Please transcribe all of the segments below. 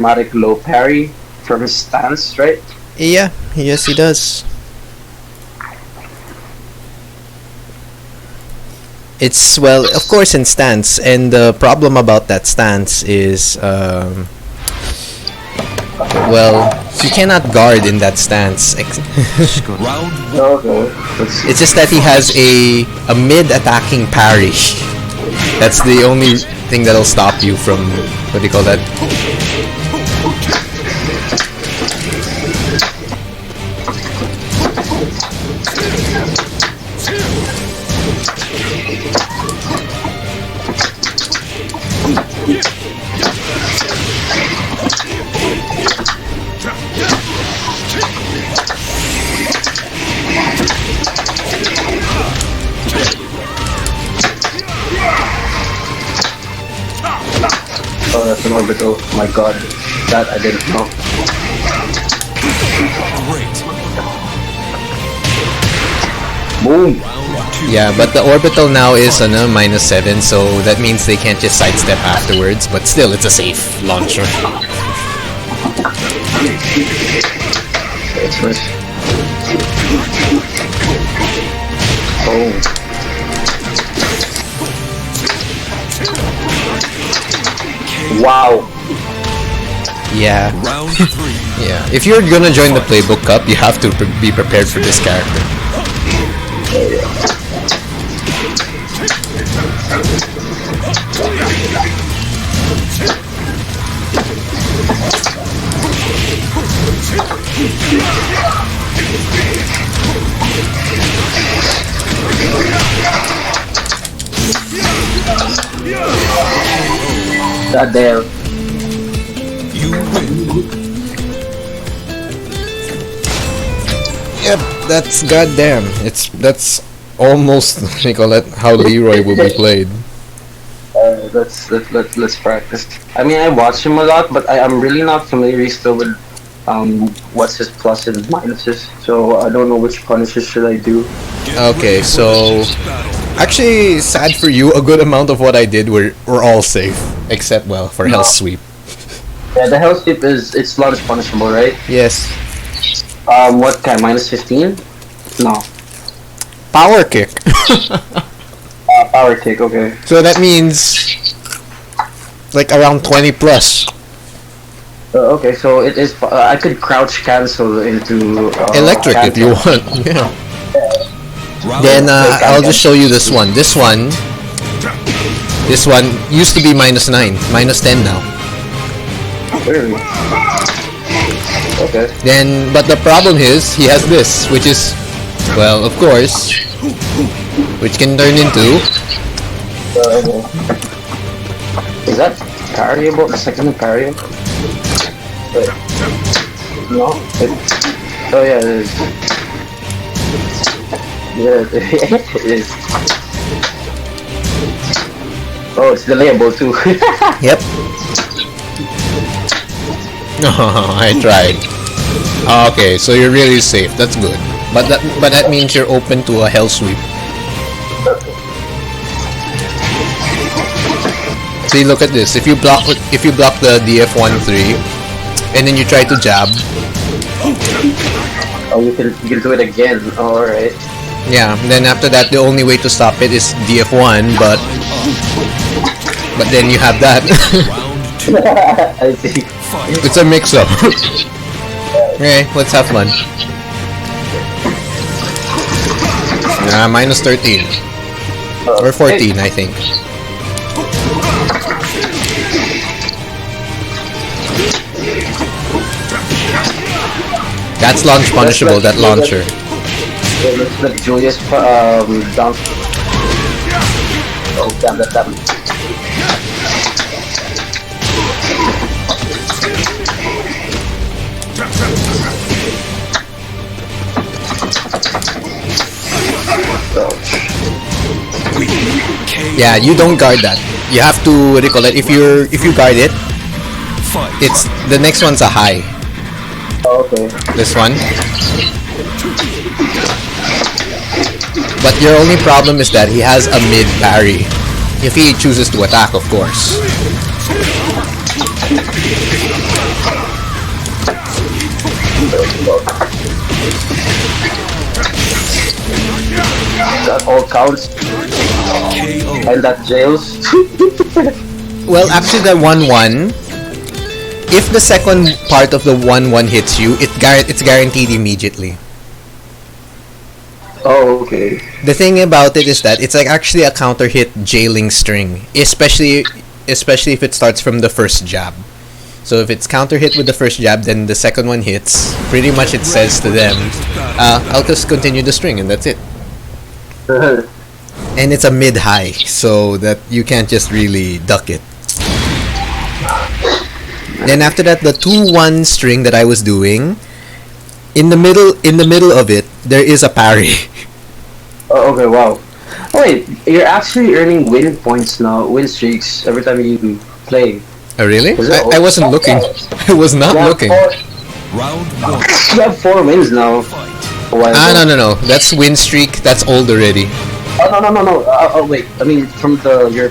automatic low parry from his stance, right? Yeah, yes he does. It's, well, of course in stance, and the problem about that stance is, well, you cannot guard in that stance. Okay. It's just that he has a mid-attacking parry. That's the only thing that'll stop you from, what do you call that? Oh, that's an orbital. Oh my god. That I didn't know. Boom! Yeah, but the orbital now is on a -7, so that means they can't just sidestep afterwards, but still, it's a safe launcher. It's nice. Oh. Wow. Yeah. Round 3. Yeah. If you're gonna join the Playbook Cup, you have to be prepared for this character. God damn. You win. Yep, that's goddamn. That's almost what do you call it, how Leroy will be played. Let's practice. I mean, I watch him a lot, but I'm really not familiar still with what's his plus and minuses. So I don't know which punishes should I do. Okay, so actually, sad for you, a good amount of what I did were all safe, except, well, for Hell Sweep. Yeah, the hell sweep it's launch punishable, right? Yes. What kind? -15? No. Power kick. Power kick. Okay. So that means like around 20 plus. Okay, so it is. I could crouch cancel into Electric if you want. Yeah. Then I'll just show you this one. This one used to be -9, -10 now. Really? Okay. Then, but the problem is he has this, which is, well, of course, which can turn into. Is that parryable? The second parryable? Wait. No. Oh yeah, it is. Yeah, it is. Oh, it's delayable too. Yep. Oh, I tried. Okay, so you're really safe. That's good. But that means you're open to a hell sweep. See, look at this. If you block the DF13 and then you try to jab. Oh, you can do it again. All right. Yeah. Then after that, the only way to stop it is DF1, but then you have that. I see. It's a mix-up. Okay, let's have fun. -13 or 14, I think. That's launch punishable. That launcher. Let's let Julius down. Oh damn, that's happened. Yeah, you don't guard that. You have to, what do you call it? If you guard it, it's the next one's a high. Oh, okay. This one. But your only problem is that he has a mid parry. If he chooses to attack, of course. that all counts, KO. and that jails. Well, actually, the 1-1. If the second part of the 1-1 hits you, it's guaranteed immediately. Oh, okay. The thing about it is that it's like actually a counter hit jailing string, especially if it starts from the first jab. So if it's counter hit with the first jab, then the second one hits. Pretty much it says to them, I'll just continue the string, and that's it. And it's a mid-high, so that you can't just really duck it. Then after that, the 2-1 string that I was doing, in the middle of it, there is a parry. Oh, okay, wow. Oh, wait, you're actually earning win points now, win streaks every time you play. Oh really? Is it I wasn't looking. I was not looking. Round 1. You have 4 wins now. Fight. A while ago. No. That's win streak. That's old already. Oh, no. Oh, wait. I mean, from your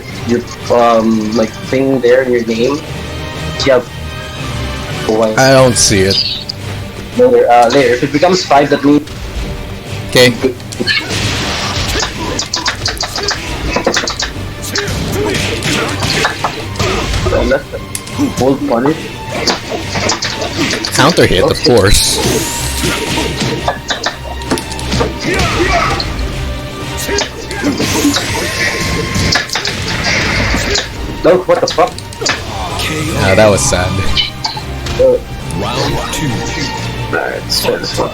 like thing there in your name, you have. Oh, I don't see it. later. If it becomes 5, that means. Okay. Full punish. Counter hit, of course. No, what the fuck? Ah, that was sad. Round 2. Alright, let's try this one.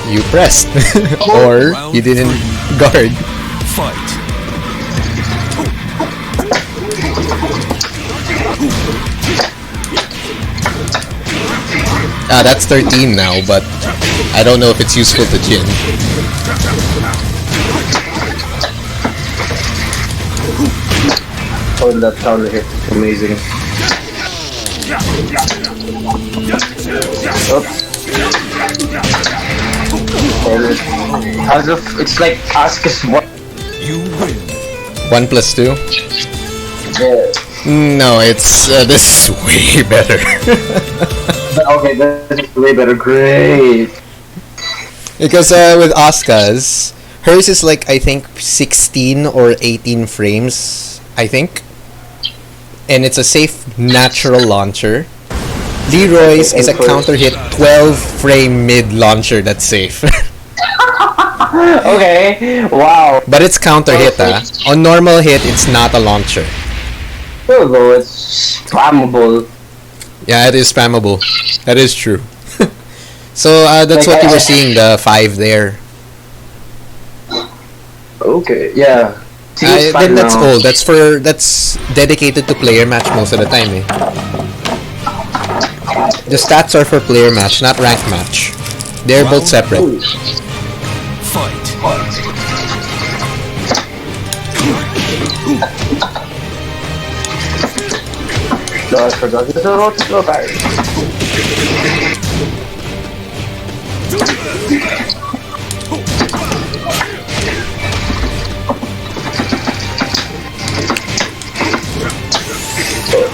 You pressed. Or you didn't guard. Fight. Ah, that's 13 now, but I don't know if it's useful to Jin. Oh, that counter hit. Amazing. Oops. As if it's like ask us what. You win. 1 plus 2? Yeah. No, it's this is way better. Okay, this is way better. Great. Because with Asuka's, hers is like I think 16 or 18 frames, I think. And it's a safe natural launcher. Leroy's is a counter hit 12 frame mid launcher that's safe. Okay. Wow. But it's counter hit, On normal hit, it's not a launcher. Although it's spammable. Yeah, it is spammable. That is true. So that's what you were seeing, the 5 there. Okay. Yeah. Then that's old. That's dedicated to player match most of the time, eh. The stats are for player match, not rank match. They're both separate. Fight. No, I forgot. This is a lot to go back.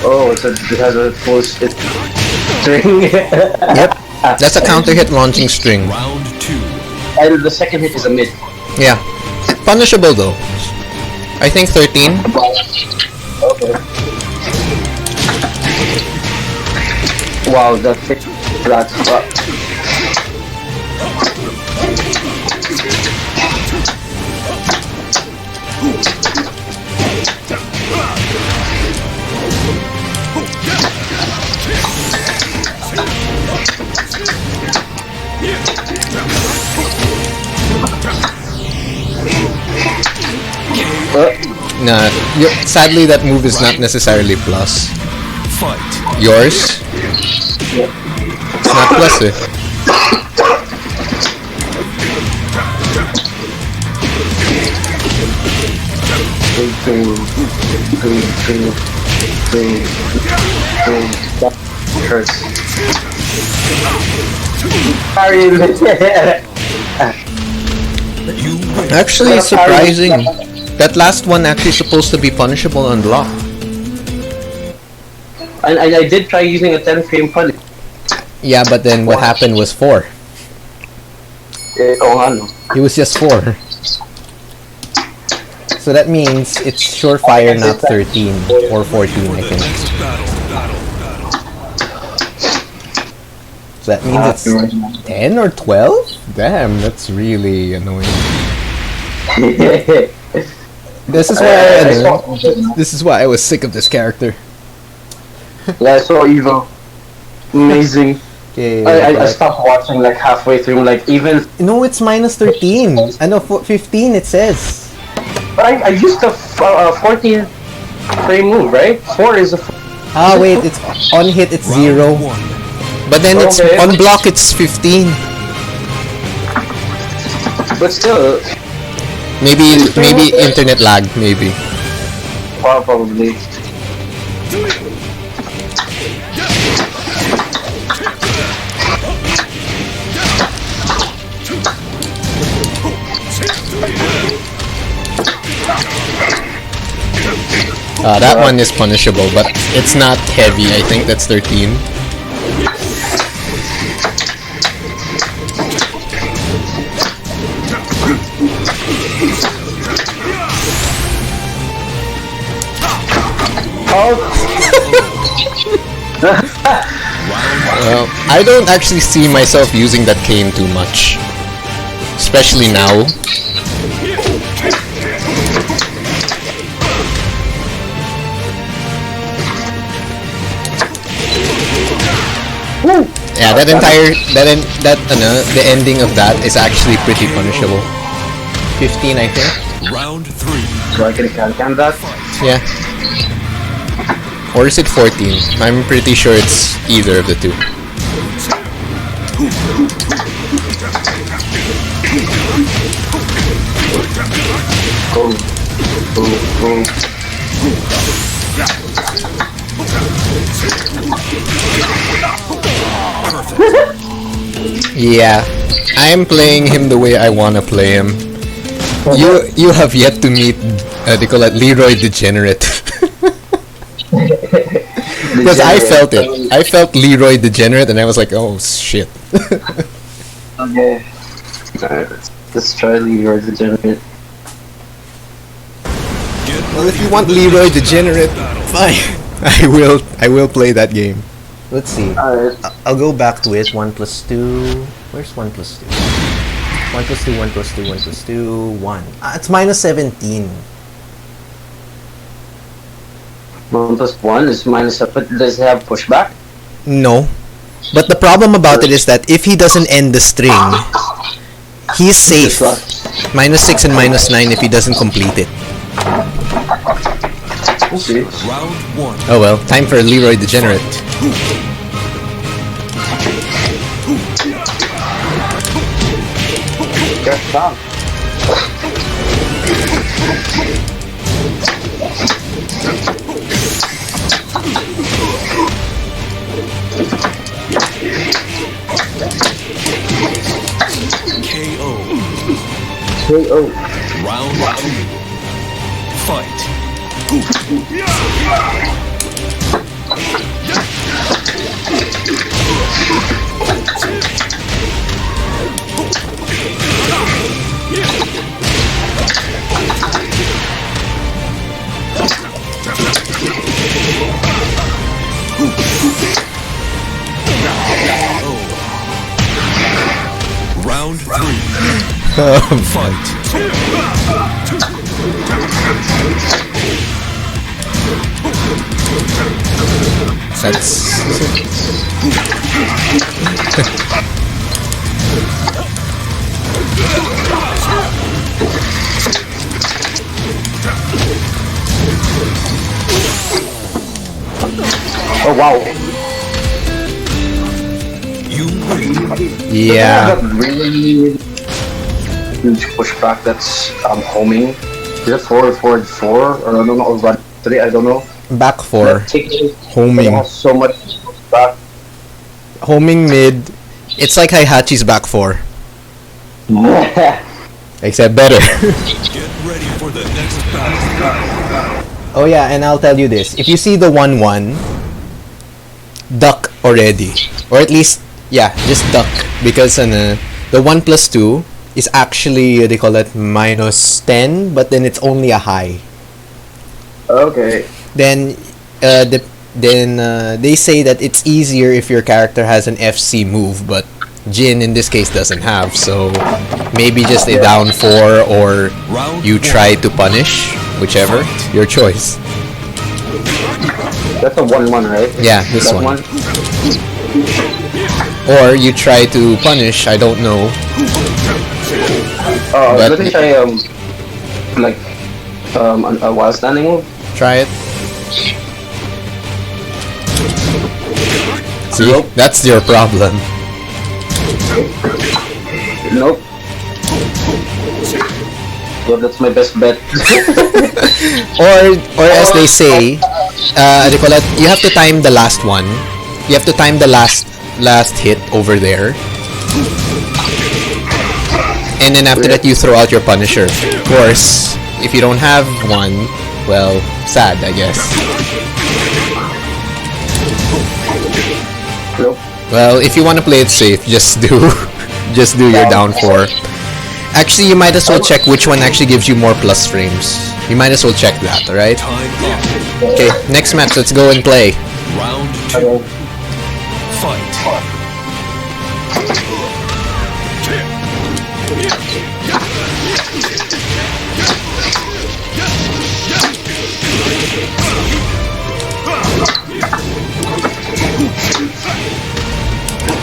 Oh, it has a full string. Yep. That's a counter hit launching string. Round 2. And the second hit is a mid. Yeah. Punishable though. I think 13. Okay. Wow, that fit. That's Nah, sadly that move is not necessarily plus. Fight. Yours? It's not plus eh. Three, three, three, three. That hurts. Sorry. You win. Actually, it's surprising. That last one actually supposed to be punishable on block. I did try using a 10 frame punish. Yeah, but then what happened was 4. Oo nga, no? It was just 4. So that means it's surefire not 13 or 14, I think. So that means it's 10 or 12? Damn, that's really annoying. This is why this is why I was sick of this character. Yeah, I saw Evo. Amazing. Okay, I stopped watching like halfway through, like even. no, it's minus 13. I know 15 it says. But I used the 14 frame move, right? 4 is a. Ah wait, it's on hit it's 0. Round 1. But then it's Okay. on block it's 15. But still, Maybe internet lag, maybe. probably. That one is punishable, but it's not heavy. I think that's 13. Well, I don't actually see myself using that cane too much. Especially now. Yeah, that entire the ending of that is actually pretty punishable. 15, I think. Round 3. So I can can that. Yeah. Or is it 14? I'm pretty sure it's either of the two. Yeah, I'm playing him the way I wanna play him. You have yet to meet they call it Leroy Degenerate. Because I felt it. I felt Leroy Degenerate and I was like, oh shit. Okay. Alright, let's try Leroy Degenerate. Well, if you want Leroy Degenerate, fine. I will play that game. Let's see. Alright. I'll go back to it. 1 plus 2. Where's 1 plus 2? 1 plus 2, 1 plus 2, 1 plus 2, 1. It's minus 17. 1 plus 1 is minus up, but does it have pushback? No. But the problem about it is that if he doesn't end the string, he's safe. Minus 6 and minus 9 if he doesn't complete it. Okay. Round 1. Oh well, time for Leroy Degenerate. Get down. KO. KO. Round 2. Fight. Round 3. Fight. Oh wow. You win. Yeah. That really huge pushback that's homing. Is it forward 4, or I don't know, or run 3. I don't know. Back 4. But Tekken Homing. has so much back. Homing mid. It's like Heihachi's back 4. Except better. Get ready for the next battle. Oh yeah, and I'll tell you this. If you see the 1-1, duck already. Or at least, yeah, just duck. Because the 1+2 is actually, they call it -10, but then it's only a high. Okay. Then they say that it's easier if your character has an FC move, but Jin in this case doesn't have, so maybe just a down 4 or you try to punish, whichever, your choice. That's a 1-1, right? Yeah, this That one. Or you try to punish, I don't know. But- let me try like a while standing move. Try it. See, Nope. that's your problem. Nope. Well, that's my best bet. Or as they say, they call it, you have to time the last one. You have to time the last hit over there. And then after that you throw out your Punisher. Of course, if you don't have one, well, sad, I guess. Nope. Well, if you want to play it safe, just do your down 4. Actually, you might as well check which one actually gives you more plus frames. You might as well check that, alright? Time up. Okay, next match, let's go and play. Round 2. Okay. Fight.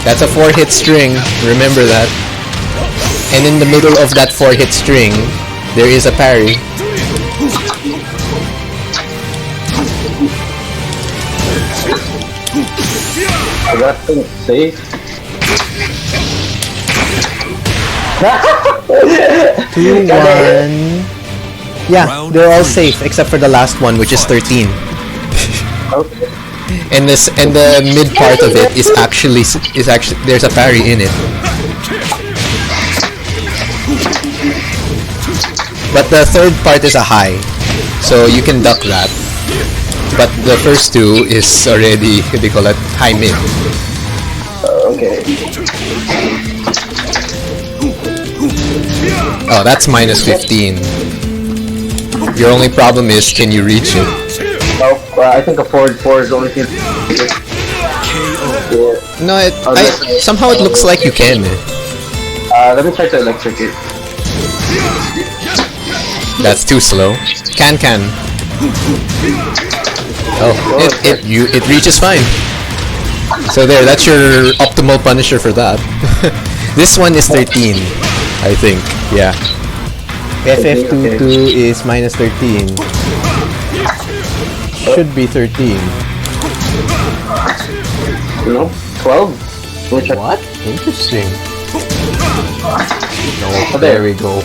That's a 4-hit string, remember that. And in the middle of that 4-hit string, there is a parry. I got things safe. 2-1. Yeah, they're all safe except for the last one, which is 13. Okay. And the mid part of it is actually there's a parry in it. But the third part is a high, so you can duck that. But the first two is already, what do you call it, high mid. Okay. Oh, that's -15. Your only problem is, can you reach it? Well, I think a forward 4 is the only thing. No, somehow it looks like you can. Let me try to electric it. That's too slow. Can. Oh, it reaches fine. So there, that's your optimal Punisher for that. This one is 13, I think. Yeah. FF22 is -13. Should be 13. No? 12? Which What? Interesting. No, Oh, there we go.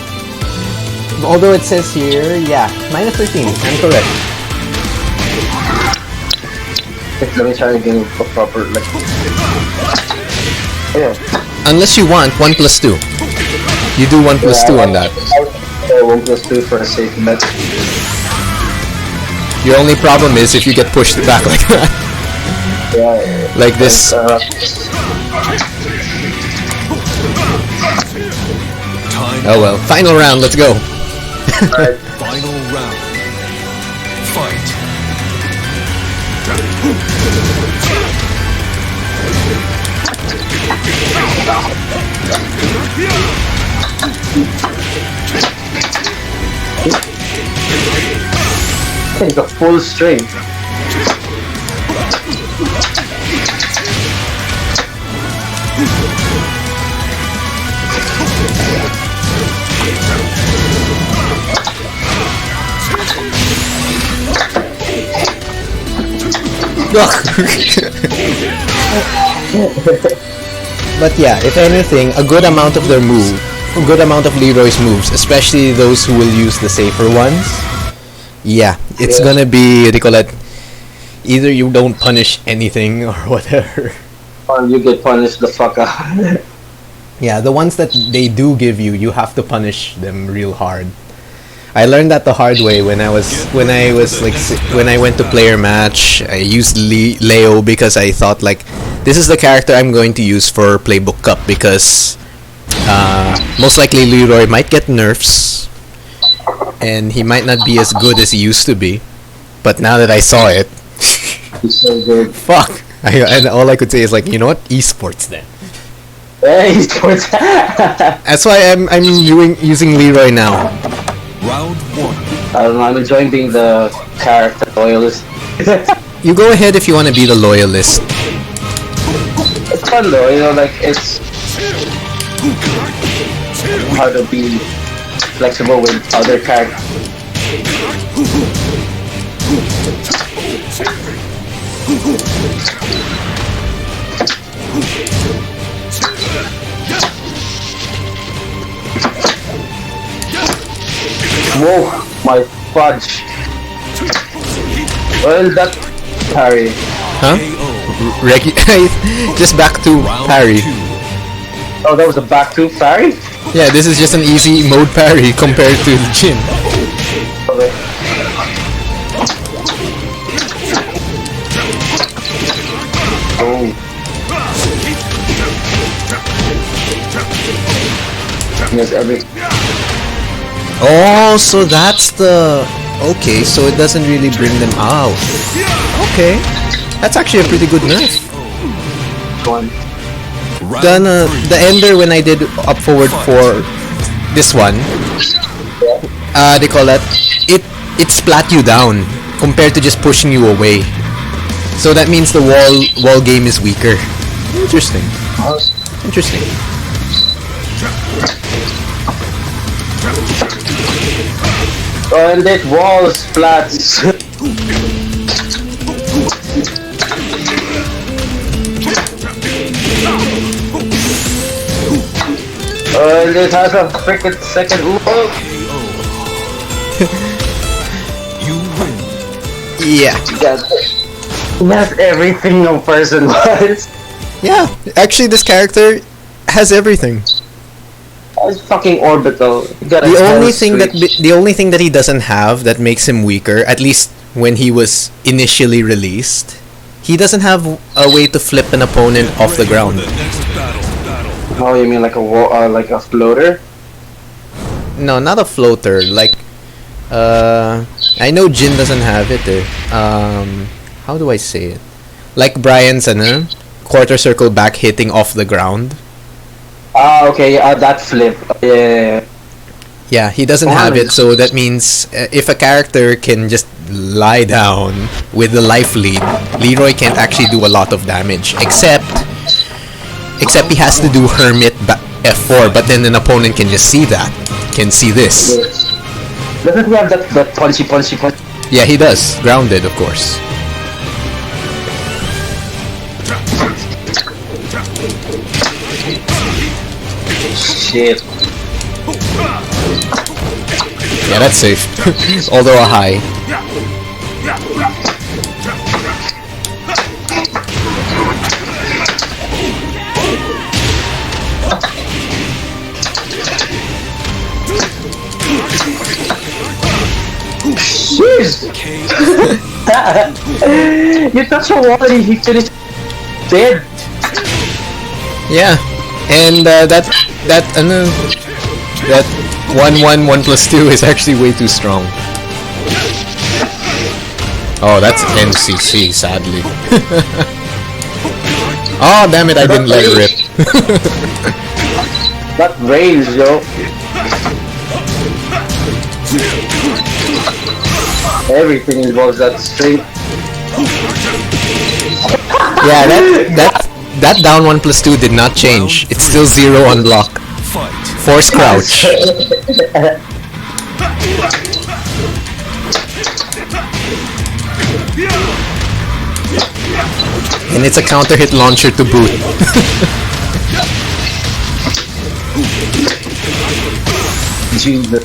Although it says here, yeah, -13. I'm correct. Let me try again with a proper, like... Yeah. Unless you want 1+2. You do 1+2 on that. 1+2 for a safe bet. Your only problem is if you get pushed back like that. Yeah. Like this. Time Oh well. Final round, let's go. Final round. Fight. It's a full string. But yeah, if anything, a good amount of Leroy's moves, especially those who will use the safer ones, Yeah, it's Yeah. gonna be, what do you call it? Either you don't punish anything or whatever. Or you get punished the fuck out. Yeah, the ones that they do give you, you have to punish them real hard. I learned that the hard way when I went to player match. I used Leo because I thought like this is the character I'm going to use for Playbook Cup because most likely Leroy might get nerfs and he might not be as good as he used to be. But now that I saw it, He's so good. fuck. And all I could say is like, you know what? Esports then. Hey, sports. That's why I'm using Leroy now. Round one. I don't know, I'm enjoying being the character loyalist. You go ahead if you want to be the loyalist. It's fun though, you know, like it's hard to be flexible with other characters. Whoa, my fudge. Well, that parry. Huh? Just back to Round parry. two. Oh, that was a back two parry? Yeah, this is just an easy mode parry compared to Jin. Okay. Oh. Yes, every. Oh, so that's the... Okay, so it doesn't really bring them out. Okay. That's actually a pretty good nerf. One. Round The Ender when I did up forward for this one, they call that, it splat you down compared to just pushing you away. So that means the wall game is weaker. Interesting. Interesting. Oh, and that wall splats. Oh, and it has a freaking second. Oh, You win. Yeah. that's everything a person wants. Yeah. Actually, this character has everything. It's fucking orbital. You gotta The tell only us thing that switch. the only thing that he doesn't have that makes him weaker, at least when he was initially released, he doesn't have a way to flip an opponent off the Ready for ground. the next battle. Oh, you mean like a like a floater? No, not a floater. Like, I know Jin doesn't have it. How do I say it? Like Brian's quarter circle back hitting off the ground. Ah, okay, that flip. Yeah. Yeah, he doesn't have it, so that means if a character can just lie down with the life lead, Leroy can't actually do a lot of damage. Except he has to do Hermit F4, but then an opponent can just see that. Can see this. Doesn't he have that punchy? Yeah, he does. Grounded, of course. Shit. Yeah, that's safe. Although a high. Jeez. You touch a wall and he finished dead. Yeah, and that 1 1 1 + 2 is actually way too strong. Oh, that's MCC, sadly. Oh, damn it, I didn't let it rip. That range, yo. Everything involves that straight. Yeah, that down 1 + 2 did not change. It's still 0 on block. Fight. Force crouch. And it's a counter hit launcher to boot. Jesus.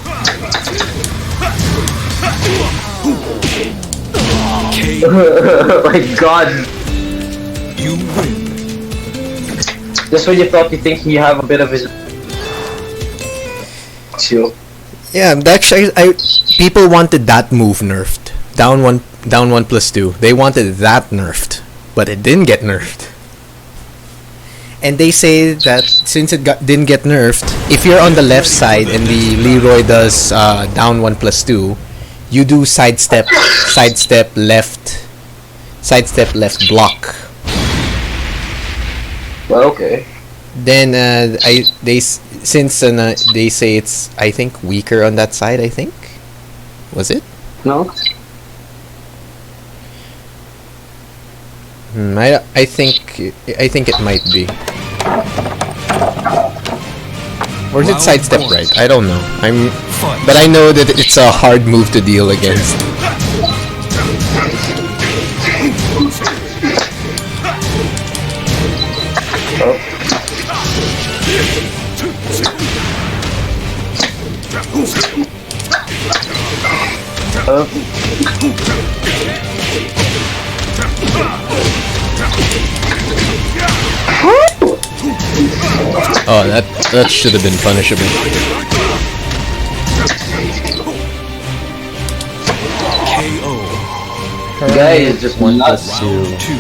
Oh my god. You win. Just when you thought you think you have a bit of his chill. Yeah, actually, people wanted that move nerfed. Down one plus two. They wanted that nerfed, but it didn't get nerfed. And they say that since didn't get nerfed, if you're on the left side and the Leroy does down one plus two, you do sidestep left block. Well, okay. Then they say it's, I think, weaker on that side. I think, was it? No? I think it might be. Or is it sidestep right? I don't know. But I know that it's a hard move to deal against. Oh, that should have been punishable. KO. Guy is just One nuts. plus two. Round 2.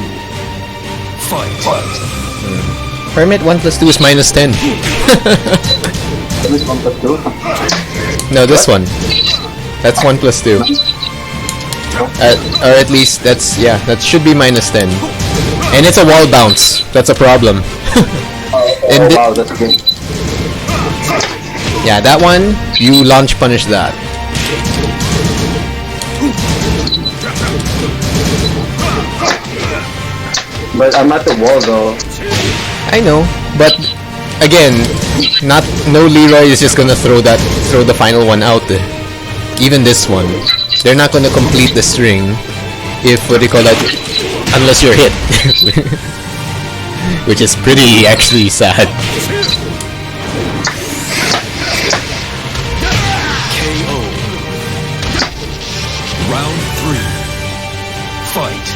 Fight. Hermit 1 plus 2 is minus 10. This one plus two. No, this one. That's 1 plus 2. Or at least that should be minus 10. And it's a wall bounce. That's a problem. Oh wow, that's good. Yeah, that one, you launch punish that. But I'm at the wall though. I know, but again, no Leroy is just gonna throw the final one out. Even this one, they're not gonna complete the string if what do you call that? Unless you're hit, which is pretty actually sad. KO. Round 3. Fight.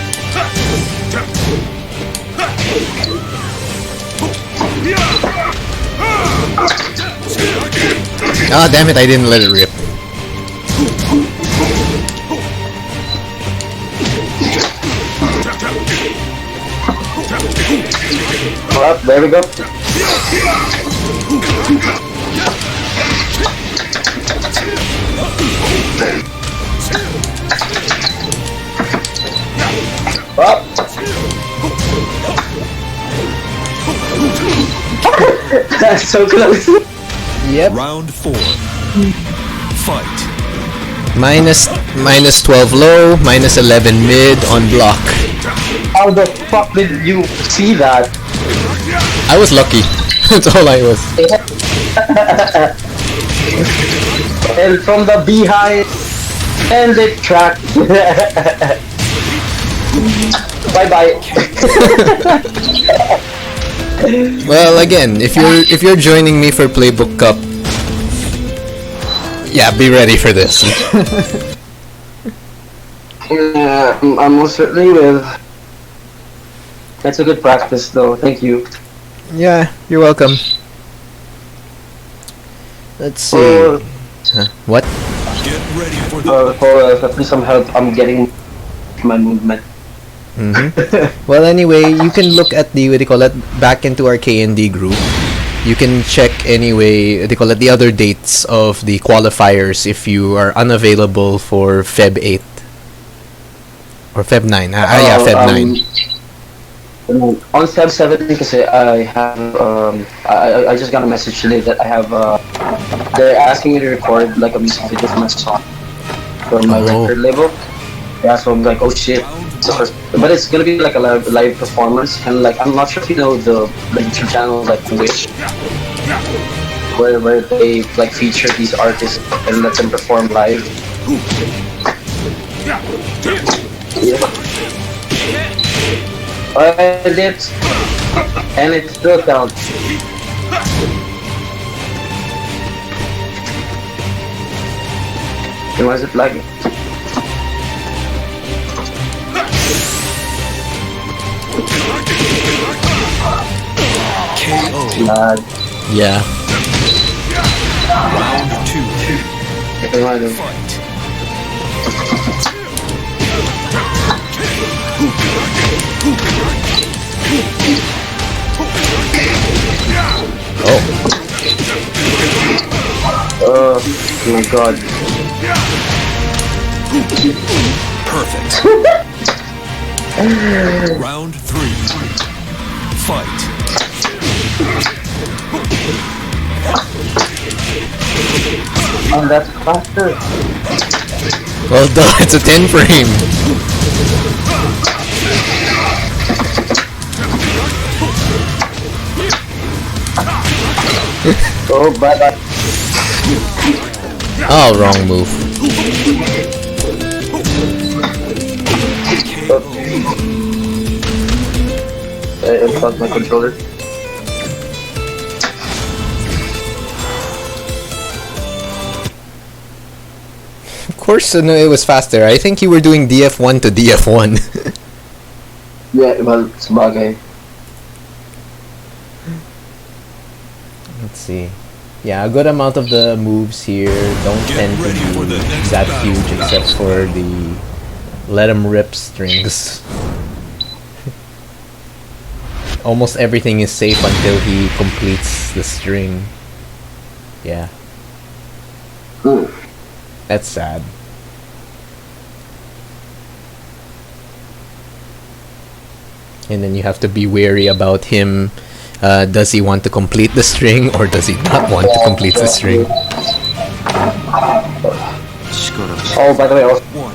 Ah, damn it! I didn't let it rip. Well, there we go. Well. That's so close. Yep. Round 4. Fight. Minus 12 low, minus 11 mid on block. How the fuck did you see that? I was lucky. That's all I was. And from the behind, and it tracked. Bye bye. Well, again, if you're joining me for Playbook Cup, yeah, be ready for this. Yeah, I'm most certainly with. That's a good practice, though. Thank you. Yeah, you're welcome. Let's see. What? Get ready for the For some help, I'm getting my movement. Well, anyway, you can look at the, what do you call it, back into our K&D group. You can check anyway, what do you call it, the other dates of the qualifiers if you are unavailable for Feb 8 or Feb 9. Yeah, Feb 9. On Feb 7, kasi I have I just got a message today that I have they're asking me to record like a music video for my song for my record label. Yeah, so I'm like, oh shit. But it's gonna be like a live performance, and like I'm not sure if you know the YouTube channel like Wish, where they like feature these artists and let them perform live. Yeah. I did, and it still counts. And why is it lagging? KO. Nah, Yeah. Round 2. never mind. Fight. Oh. Oh my god. Perfect. Round 3. Fight. Oh, that's faster. Well done. It's a 10 frame. Oh, bye. Oh, wrong move. I unplugged my controller. Of course, no, it was faster. I think you were doing DF1 to DF1. Yeah, well, it's bagay. Let's see. Yeah, a good amount of the moves here don't tend to ready for the be next that battle. huge except for the let 'em rip strings. Almost everything is safe until he completes the string. Yeah, Hmm. that's sad. And then you have to be wary about him. Does he want to complete the string or does he not want to complete the string? Oh, by the way, I was 1.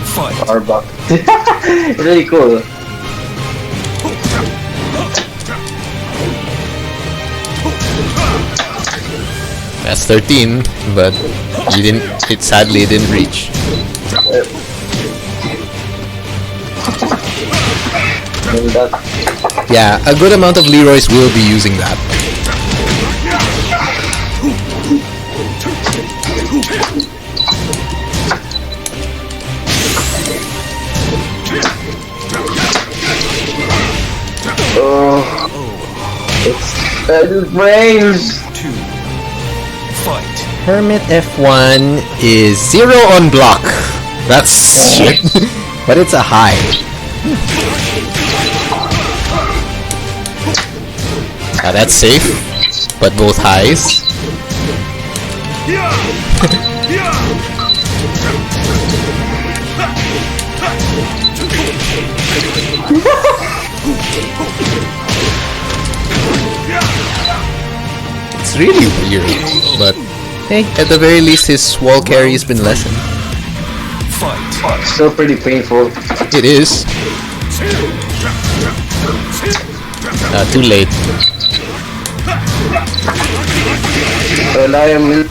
Fight. Starbucks. It's really cool. That's 13, but you didn't. It sadly didn't reach. And that, Yeah, a good amount of Leroy's will be using that. it's range. 2. Fight. Hermit F1 is 0 on block. That's shit. But it's a high. That's safe, but both highs. It's really weird, but hey, at the very least his wall carry has been lessened. Fight. Still pretty painful. It is. Too late. And I am.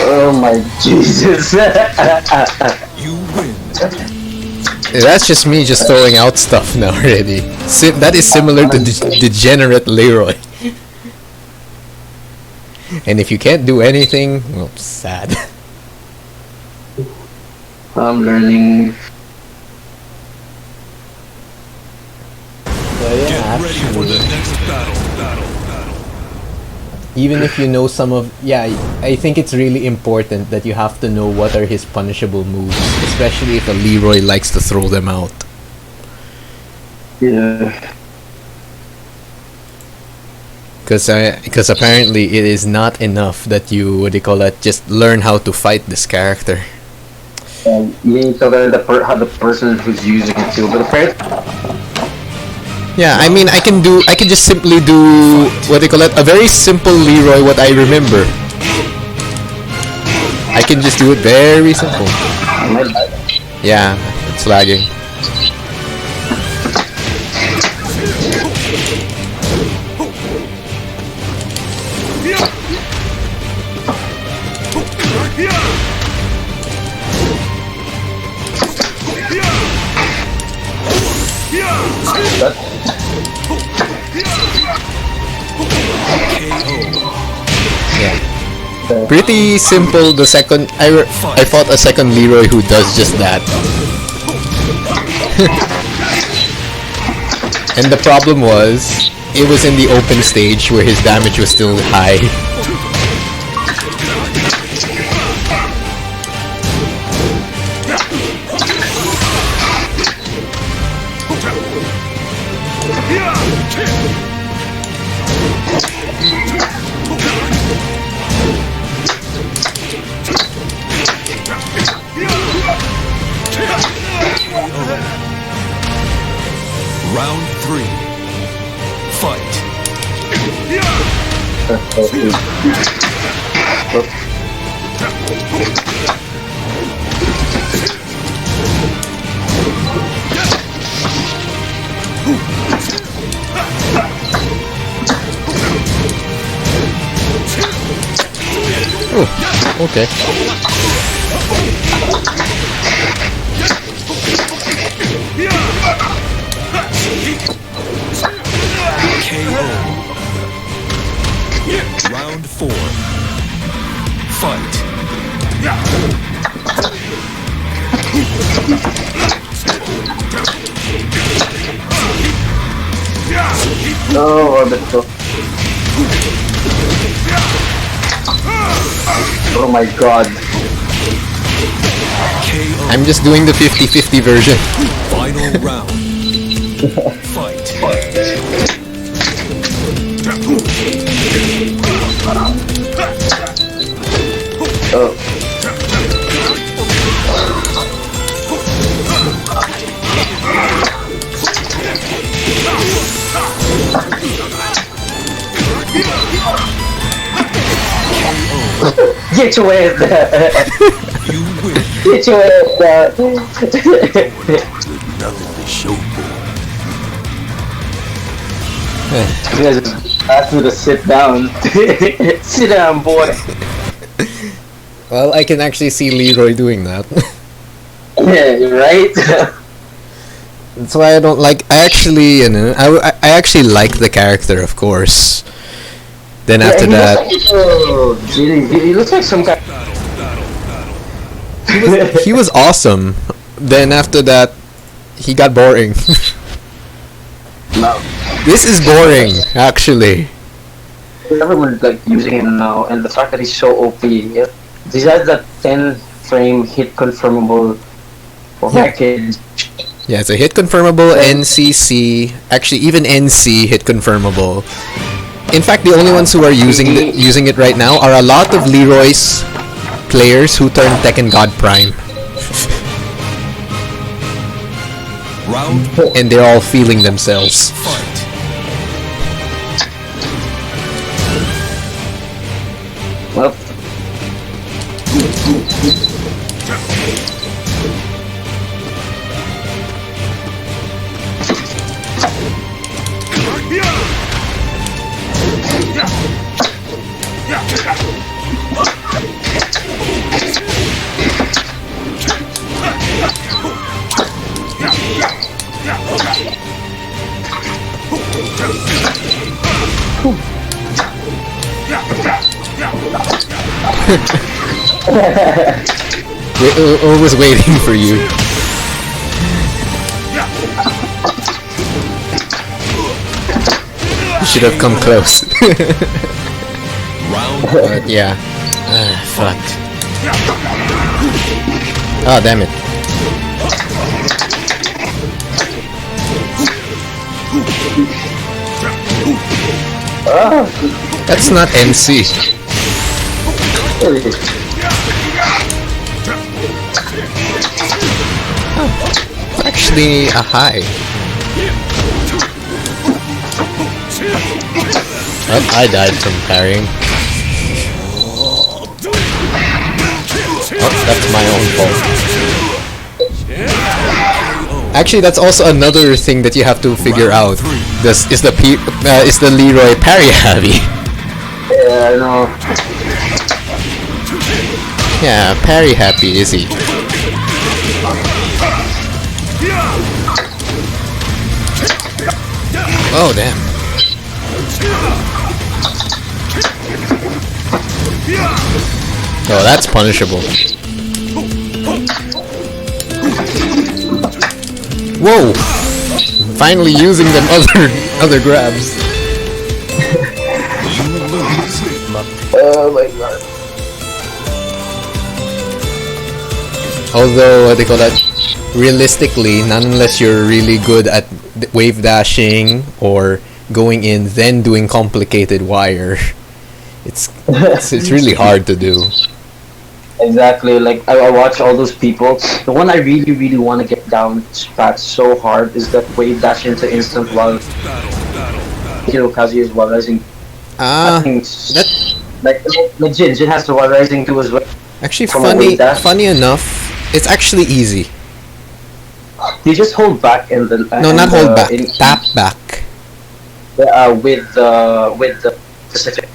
Oh my Jesus. You win. That's just me just throwing out stuff now already. That is similar to degenerate Leroy. And if you can't do anything, well, sad. I'm learning. Get ready for the next battle. Even if you know some of... Yeah, I think it's really important that you have to know what are his punishable moves. Especially if a Leroy likes to throw them out. Yeah. Because apparently it is not enough that you, what do you call that, just learn how to fight this character. You need to learn how the person who's using it too. But apparently, Yeah, I mean, I can just simply do, what do you call it, a very simple Leroy, what I remember. I can just do it very simple. Yeah, it's lagging. Yeah. Pretty simple. The second I fought a second Leroy who does just that. And the problem was, it was in the open stage where his damage was still high. Round 3. Fight. Oh, okay. KO. Round 4. Fight. No, orbital. Oh my god. KO. I'm just doing the 50-50 version. Final round. Fight. Oh. Get away with that! You win. Get away with that! Nothing to show for. You guys just asked me to sit down. Sit down, boy. Well, I can actually see Leroy doing that. Yeah, right? That's why I don't like. I actually, I actually like the character, of course. Then after that, He looks like some kind. he was awesome. Then after that, he got boring. No. This is boring, actually. Everyone's like using him now, and the fact that he's so OP. Yeah. He has that 10 frame hit confirmable package. Yeah, it's a hit confirmable NCC. Actually, even NC hit confirmable. In fact, the only ones who are using it right now are a lot of Leroy's players who turned Tekken God Prime. Round. And they're all feeling themselves. Fight. Well, We're always waiting for you. You should have come close. But yeah. Fuck. Oh, damn it. That's not NC. It's actually a high. Oh, I died from parrying. Oh, that's my own fault. Actually, that's also another thing that you have to figure out. This is the Leroy parry heavy. yeah, I know. Yeah, parry happy is he? Oh damn. Oh, that's punishable. Whoa! Finally using them other grabs. Oh my god. Although, what they call that? Realistically, not unless you're really good at wave dashing or going in, then doing complicated wire. It's really hard to do. Exactly, like I watch all those people. The one I really want to get down pat so hard is that wave dash into instant while Kazuya is while rising. I think That legit, Jin has the while rising too as well. actually From a wave dash. funny enough, it's actually easy. You just hold back and then No, not hold back. Tap back. With the specific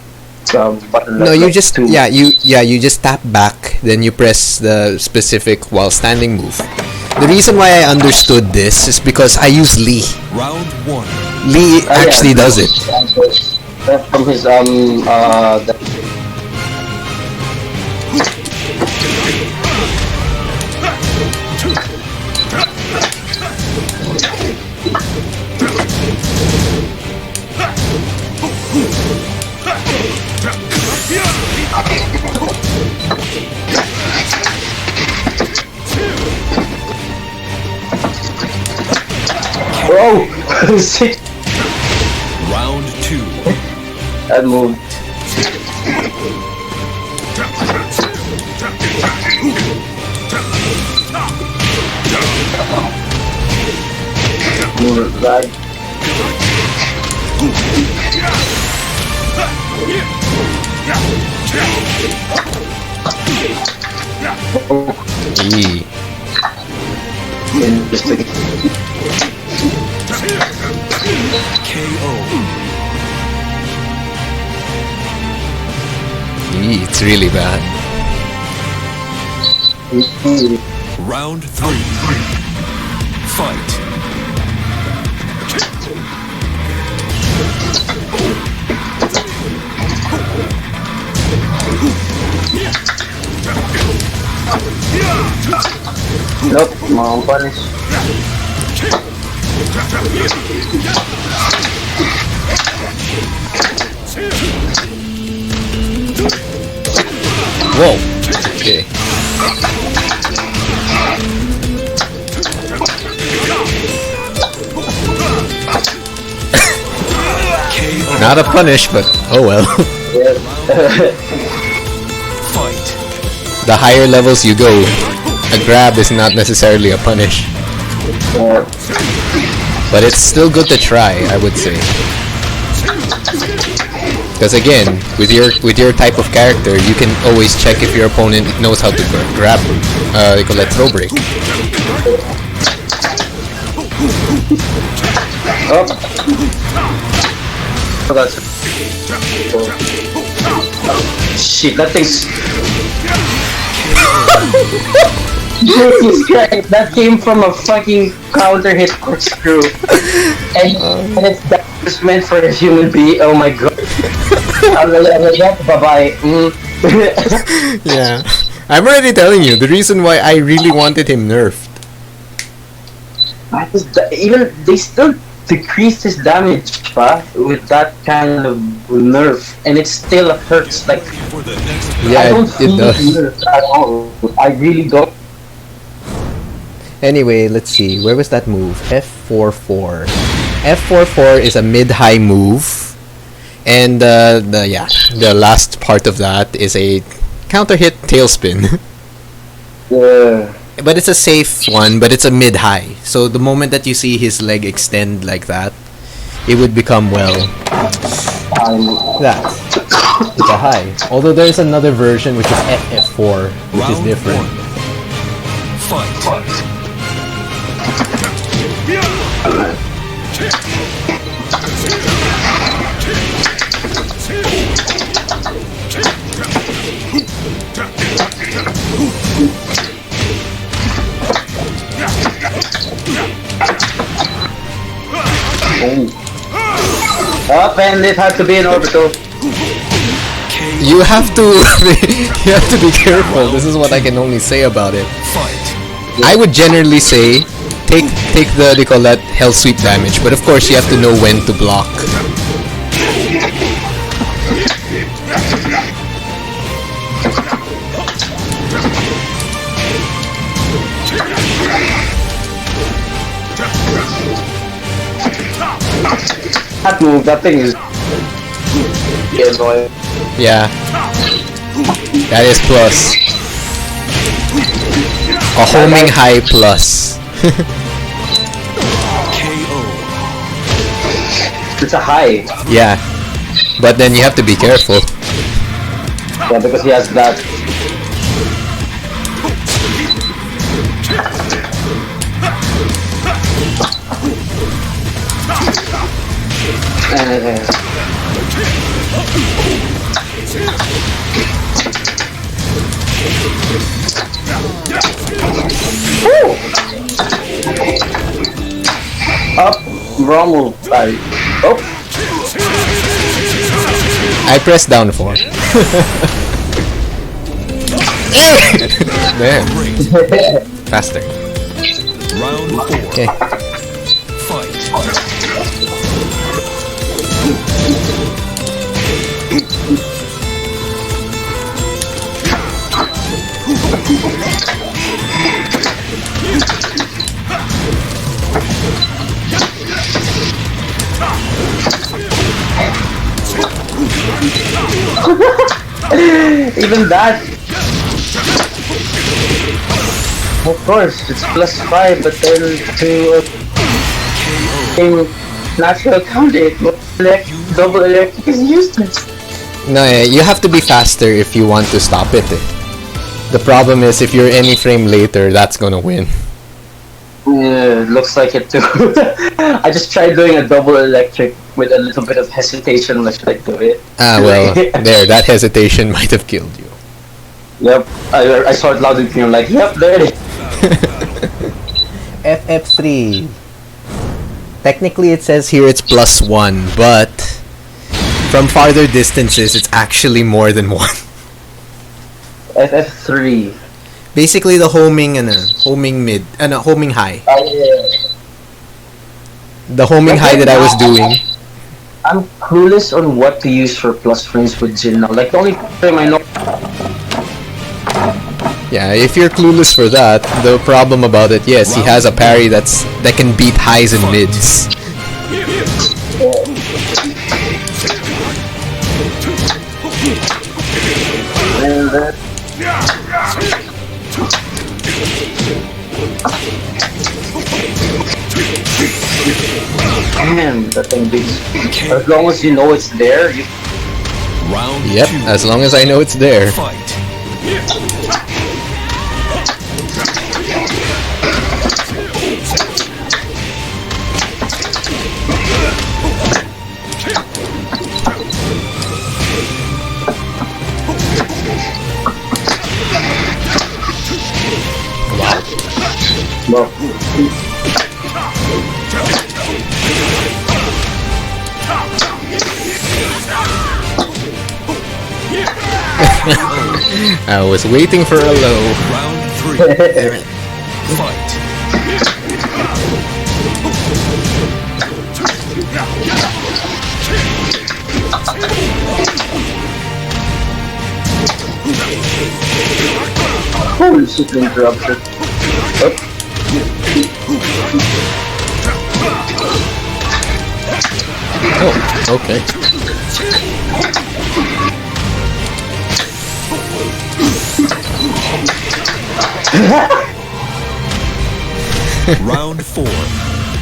button. No, like you just two. you just tap back, then you press the specific while standing move. The reason why I understood this is because I use Lee. Round one. Lee actually does it. From his Bro! Sick! Round two. That move. Move like. Eee. Interesting. KO. Eee, it's really bad. Round three. Fight. Nope, mau punish. Whoa. Okay. Not a punish, but oh well. Fight. The higher levels you go, a grab is not necessarily a punish. But it's still good to try, I would say. Because again, with your type of character, you can always check if your opponent knows how to grab. They call that throw break. Oh, that's shit. That thing's. Jesus Christ! That came from a fucking counter hit corkscrew, and it's that was meant for a human being. Oh my god! I'm like, bye bye. Yeah, I'm already telling you the reason why I really wanted him nerfed. Even they still decreased his damage, with that kind of nerf, and it still hurts. Like, For the next I Yeah, don't it feel does. nerf at all. I really don't. Anyway, let's see. Where was that move? F44. F44 is a mid-high move, and the last part of that is a counter hit tailspin. Yeah. But it's a safe one, but it's a mid-high. So the moment that you see his leg extend like that, it would become, well, that. It's a high. Although there's another version which is FF4, which is Round different. one. Fight. Up, and it had to be an orbital. KO. You have to you have to be careful. This is what I can only say about it. Fight. I would generally say take the they call that hell sweep damage, but of course you have to know when to block. That move, that thing is annoying. Yeah. That is plus. A homing high plus. KO. It's a high. Yeah. But then you have to be careful. Yeah, because he has that. Up, wrong move. Oh, I pressed down 4. Man. Faster. Round 4. Okay. Fight. even that. Of course, it's +5, but then to natural count it, double electric is useless. No, yeah, you have to be faster if you want to stop it. The problem is if you're any frame later, that's gonna win. Yeah, looks like it too. I just tried doing a double electric with a little bit of hesitation. Let's like do it. Ah, well, there, that hesitation might have killed you. Yep, I saw it loud and clear. I'm like, yep, there it is. FF3. Technically, it says here it's +1, but from farther distances, it's actually more than 1. FF3. Basically, the homing and homing mid, homing high. The homing high that I was doing. I'm clueless on what to use for plus frames with Jin now. Like the only frame I know. Yeah, if you're clueless for that, the problem about it, yes, he has a parry that can beat highs and mids. Damn, that thing beats. As long as you know it's there, you. Round Yep, 2. as long as I know it's there. Fight. Well, I was waiting for a low. Round 3. Fight. holy shit, interruption. Oh. Oh, okay. Round 4.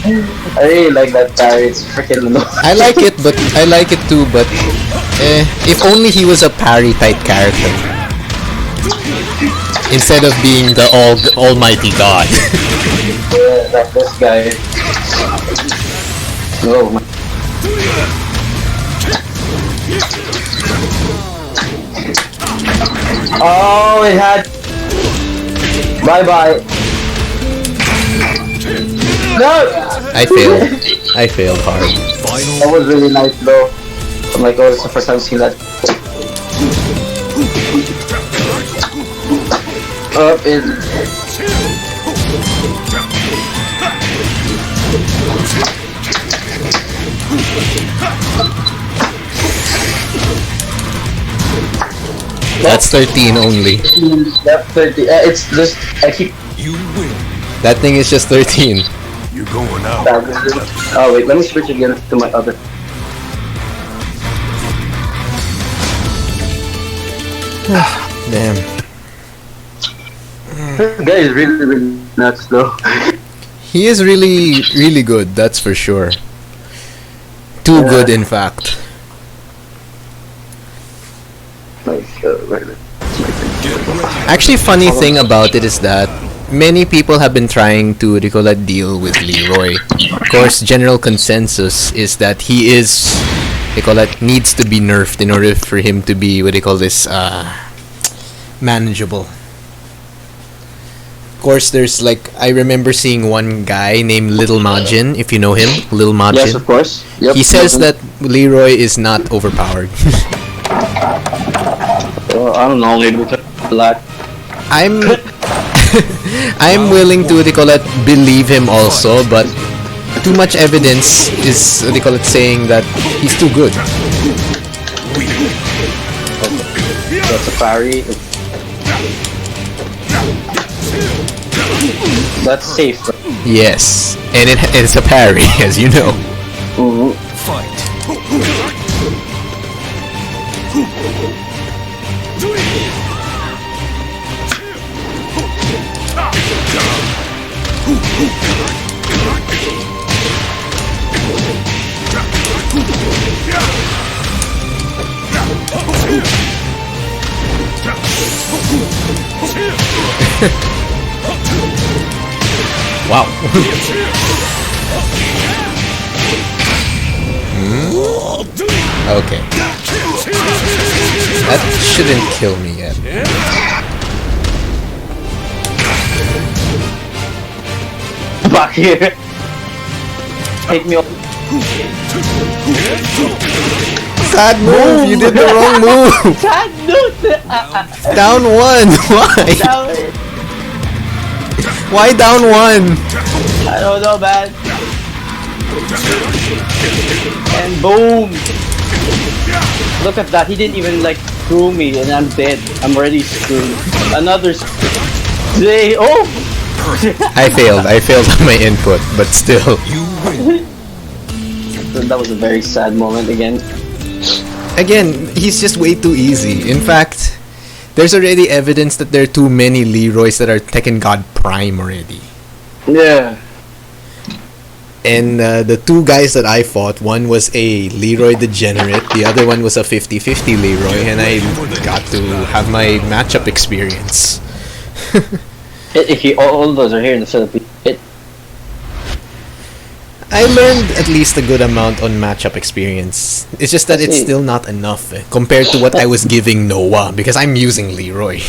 I really like that parry. It's freaking annoying. I like it, but I like it too, but if only he was a parry type character instead of being the almighty god. Yeah, like this guy. Oh my. Oh, it had. Bye bye. No! I failed. I failed hard. That was really nice though. I'm like, oh, it's the first time I've seen that. It. That's 13 only. Yep, 30. It's just I keep. You win. That thing is just 13. You're going out. Oh wait, let me switch again to my other. Damn. This guy is really, really nuts though. He is really, really good, that's for sure. Too good, in fact. Like, right. Actually, funny thing about it is that many people have been trying to what do you call that, deal with Leroy. Of course, general consensus is that he is, they call that, needs to be nerfed in order for him to be what do you call this, manageable. Of course, there's like, I remember seeing one guy named Little Majin, if you know him, Little Majin. Yes, of course. Yep. He says that Leroy is not overpowered. I don't know, maybe because a lot. I'm I'm willing to what do you call it, believe him also, but too much evidence is what do you call it, saying that he's too good. That's a parry. That's safe. Yes, and it's a parry, as you know. Fight. Wow. Okay. That shouldn't kill me yet. Back here. Take me off. Sad move! You did the wrong move! God, dude! Down one! Why? Why down one? I don't know, man. And boom! Look at that, he didn't even like screw me and I'm dead. I'm already screwed. Another day. Oh! I failed on my input, but still. You win. That was a very sad moment again. Again, he's just way too easy. In fact, there's already evidence that there are too many Leroys that are Tekken God Prime already. Yeah. And the two guys that I fought, one was a Leroy Degenerate, the other one was a 50-50 Leroy, and I got to have my matchup experience. All those are here in the Philippines. I learned at least a good amount on matchup experience. It's just that it's still not enough compared to what I was giving Noah, because I'm using Leroy.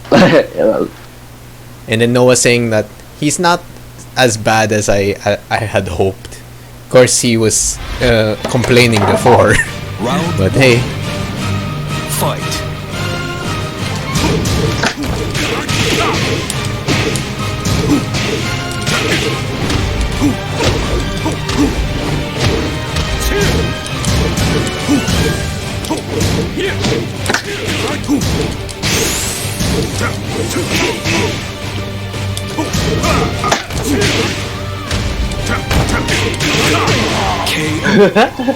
And then Noah saying that he's not as bad as I had hoped. Of course, he was complaining before. Round But hey. Fight.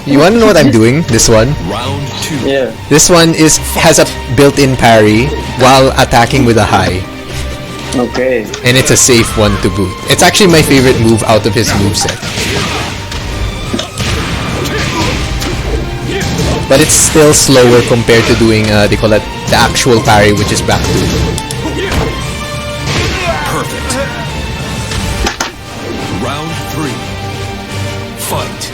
You wanna know what I'm doing? This one? Round 2. Yeah. This one has a built-in parry while attacking with a high. Okay. And it's a safe one to boot. It's actually my favorite move out of his moveset. But it's still slower compared to doing, they call it the actual parry, which is back to. Perfect. Round 3. Fight.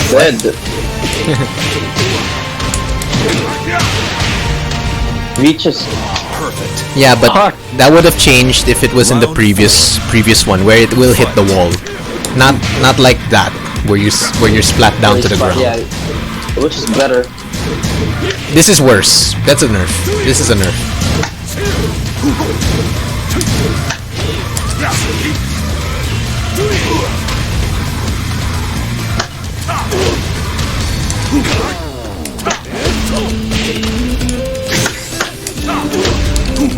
Good. Reaches. Perfect. Yeah, but that would have changed if it was in the previous one, where it will hit the wall. Not like that, where you're splat down to the ground. Yeah, which is better. This is worse. That's a nerf. This is a nerf.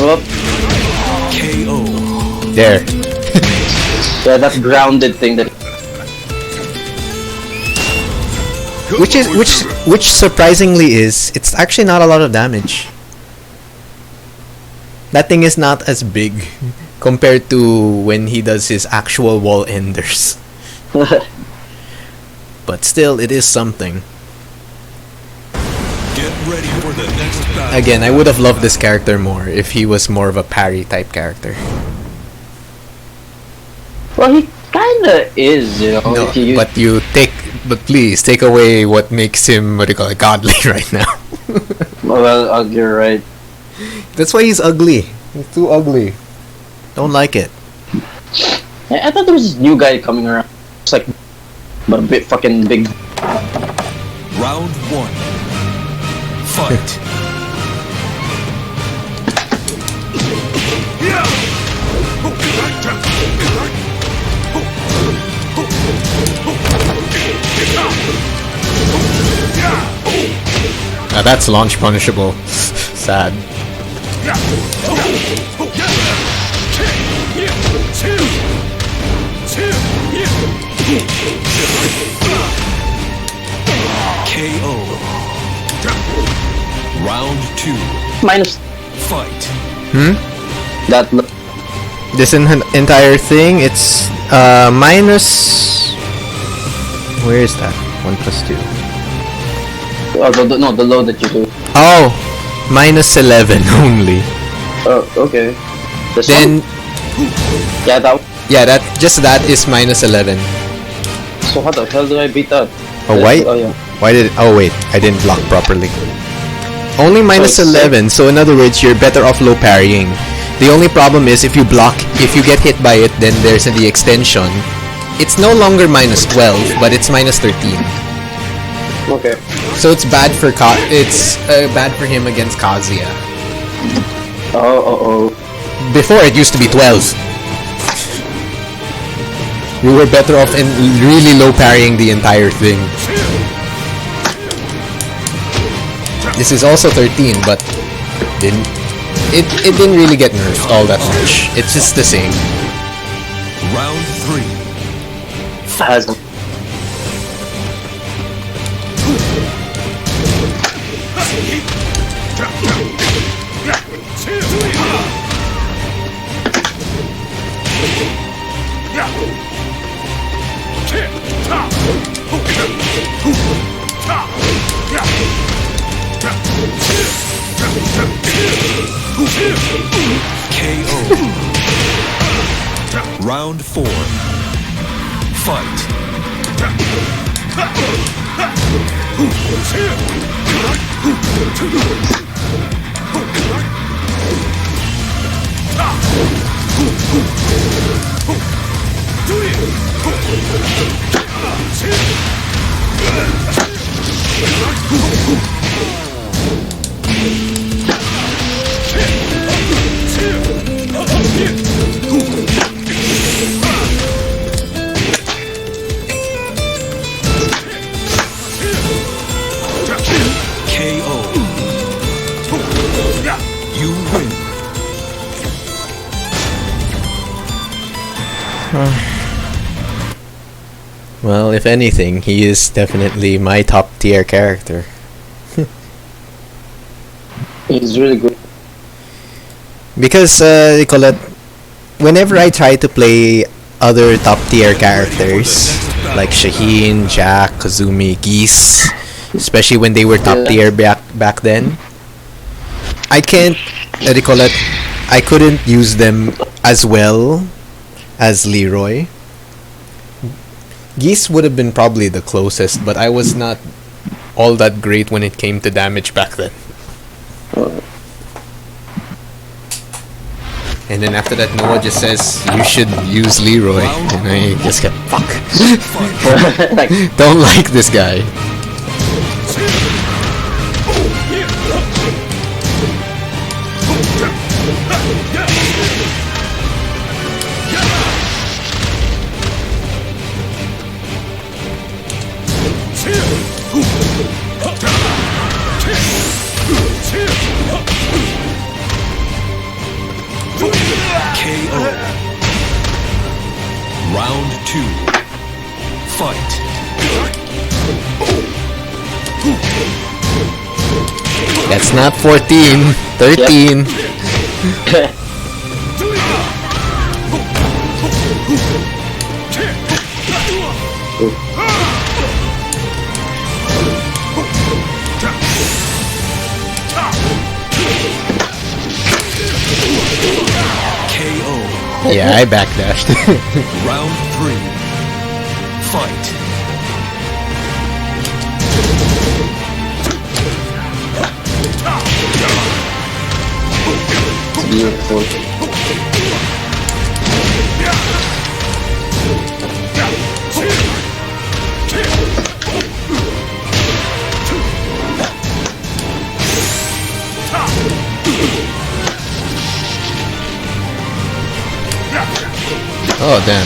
Oh, KO. There. yeah, that grounded thing that. Which surprisingly it's actually not a lot of damage. That thing is not as big compared to when he does his actual wall enders. But still, it is something. Get ready for the next battle. Again, I would have loved this character more if he was more of a parry type character. Well, he kinda is, you know. No, if you use but please take away what makes him, what do you call it, godly right now. well, you're right. That's why he's ugly. He's too ugly. Don't like it. I thought there was this new guy coming around. It's like, but a bit fucking big. Round 1. Fight. Now that's launch punishable. Sad. KO. Round 2. Minus Fight. that. This entire thing, it's minus. Where is that? 1 plus 2. Oh, the load that you do. Oh, minus 11 only. Oh, okay. This Then one? Yeah, that. yeah, that is minus 11. So how the hell did I beat that? Oh, why? Oh yeah. Why did? Oh wait, I didn't block properly. Only minus So it's 11. So in other words, you're better off low parrying. The only problem is if you get hit by it, then there's the extension. It's no longer minus 12, but it's minus 13. Okay. So it's bad for bad for him against Kazuya. Oh. Before it used to be 12. You were better off in really low parrying the entire thing. This is also 13, but it didn't really get nerfed all that much. It's just the same. Round 3. Has KO. Round 4. Fight. KO. You win. Well, if anything, he is definitely my top tier character. he's really good. Because they call it, whenever I try to play other top tier characters like Shaheen, Jack, Kazumi, Geese, especially when they were top tier back then, I can't. They call it, I couldn't use them as well as Leroy. Geese would have been probably the closest, but I was not all that great when it came to damage back then. And then after that, Noah just says, you should use Leroy. And I just get, fuck. Like, Don't like this guy. KO. Round 2. Fight. That's not 14. 13. KO. Yeah, I backdashed. Round 3. Fight. beautiful. Oh, damn.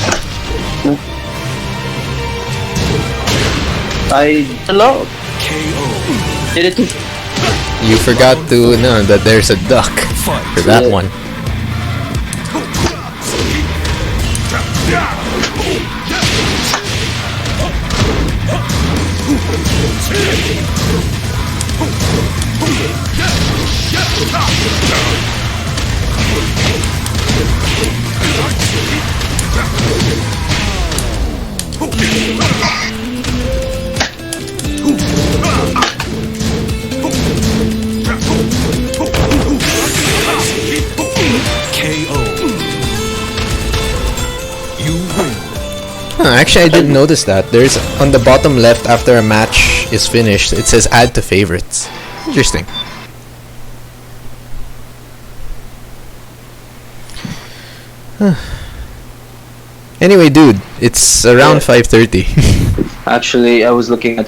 Hello. KO. Did it too. You forgot to know that there's a duck for that Yeah. one. KO. You win. Huh, actually, I didn't notice that. There's on the bottom left after a match is finished, it says add to favorites. Interesting. Anyway, dude, it's around 5:30. Actually, I was looking at.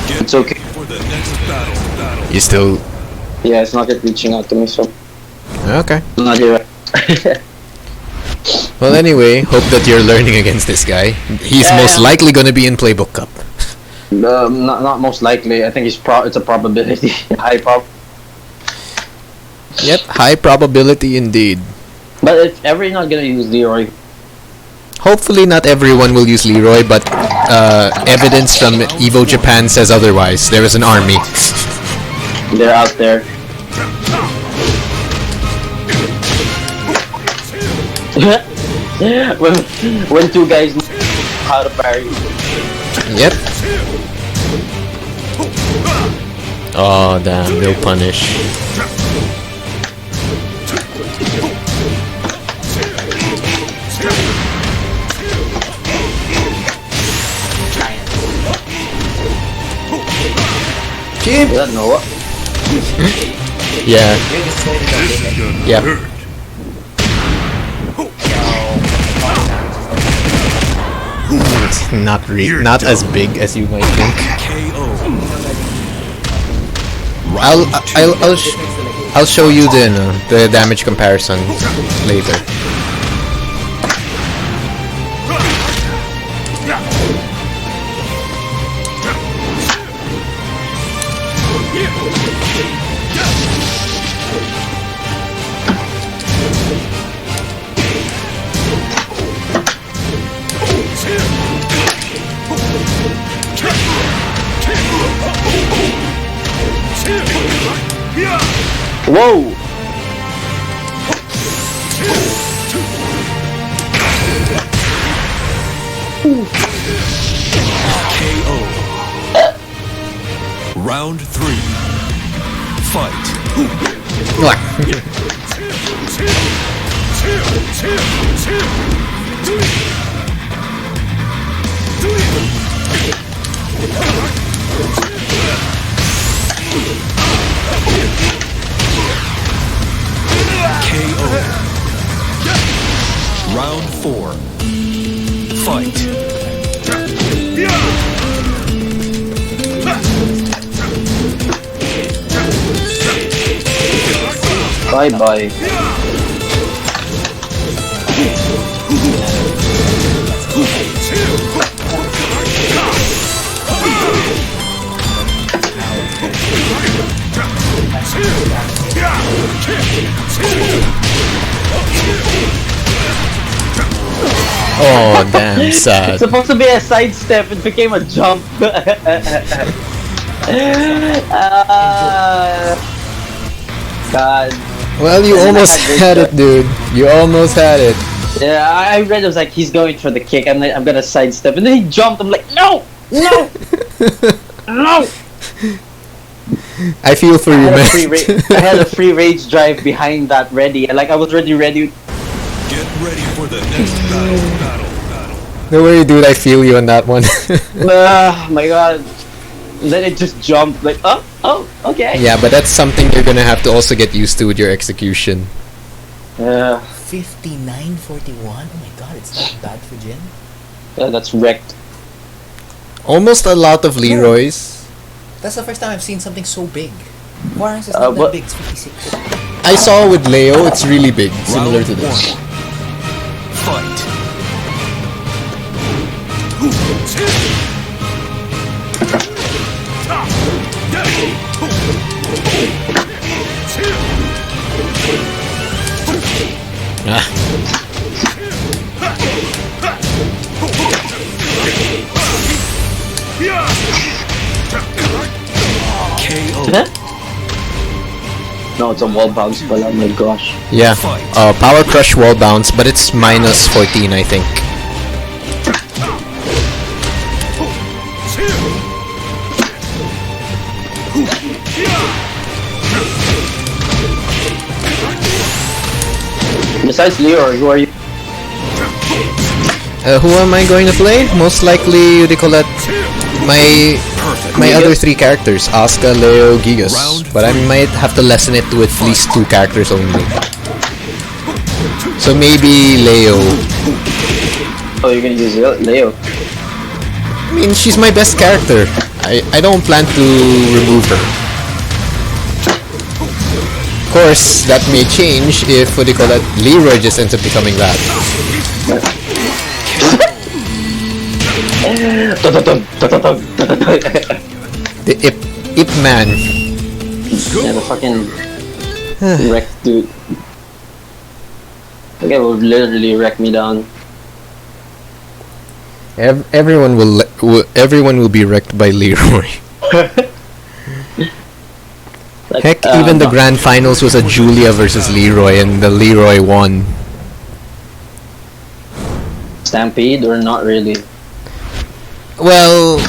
Get It's okay. ready for the next battle. You still Yeah, it's not yet reaching out to me, so okay? I'm not here. Well, anyway, hope that you're learning against this guy. He's Yeah. most likely gonna be in Playbook Cup. Not most likely. I think it's a probability. High prob. Yep, high probability indeed. But if ever you're not gonna use Leroy, Hopefully, not everyone will use Leroy, but evidence from Evo Japan says otherwise. There is an army. they're out there. when two guys know how to parry. Yep. Oh, damn, they'll punish. Is that Noah? Yeah. Yeah. It's not as big as you might think. KO. I'll show you the damage comparison later. Whoa! KO. Round 3. Fight. KO. 4. Fight. Bye bye. Oh, damn, It's sad. supposed to be a sidestep, it became a jump. God. Well, you And then I almost had had Rage it, dude. You almost had it. Yeah, I read it was like he's going for the kick. I'm like, I'm gonna sidestep, and then he jumped. I'm like, no, no, no. I feel for you, man. I had a free rage drive behind that ready. Like I was ready. Get ready for the next battle. Don't worry, dude. I feel you on that one. My God. And then it just jumped. Like, oh, okay. Yeah, but that's something you're gonna have to also get used to with your execution. Yeah, 59-41. Oh my god, it's not bad for Jin. yeah, that's wrecked. Almost a lot of Leroy's. That's the first time I've seen something so big. Warren's is Uh, not that what- big, it's 56. I saw with Leo, it's really big, similar Round to this. 1. Fight. Ah. KO. No, it's a wall bounce, but oh my gosh. Yeah, Power Crush wall bounce, but it's minus 14, I think. Besides Leroy, who are you? Who am I going to play? Most likely, what do you call that? My other three characters, Asuka, Leo, Gigas. Round But I might have to lessen it to at least 2 characters only. So maybe Leo. Oh, you're gonna use Leo. I mean, she's my best character. I don't plan to remove her. Of course, that may change if, what do you call that, Leroy just ends up becoming that. The Ip Man. Yeah, the fucking wrecked dude. Okay, will literally wreck me down. Everyone will be wrecked by Leroy. Like, Heck, even the grand finals was a Julia versus Leroy, and the Leroy won. Stampede or not really? Well,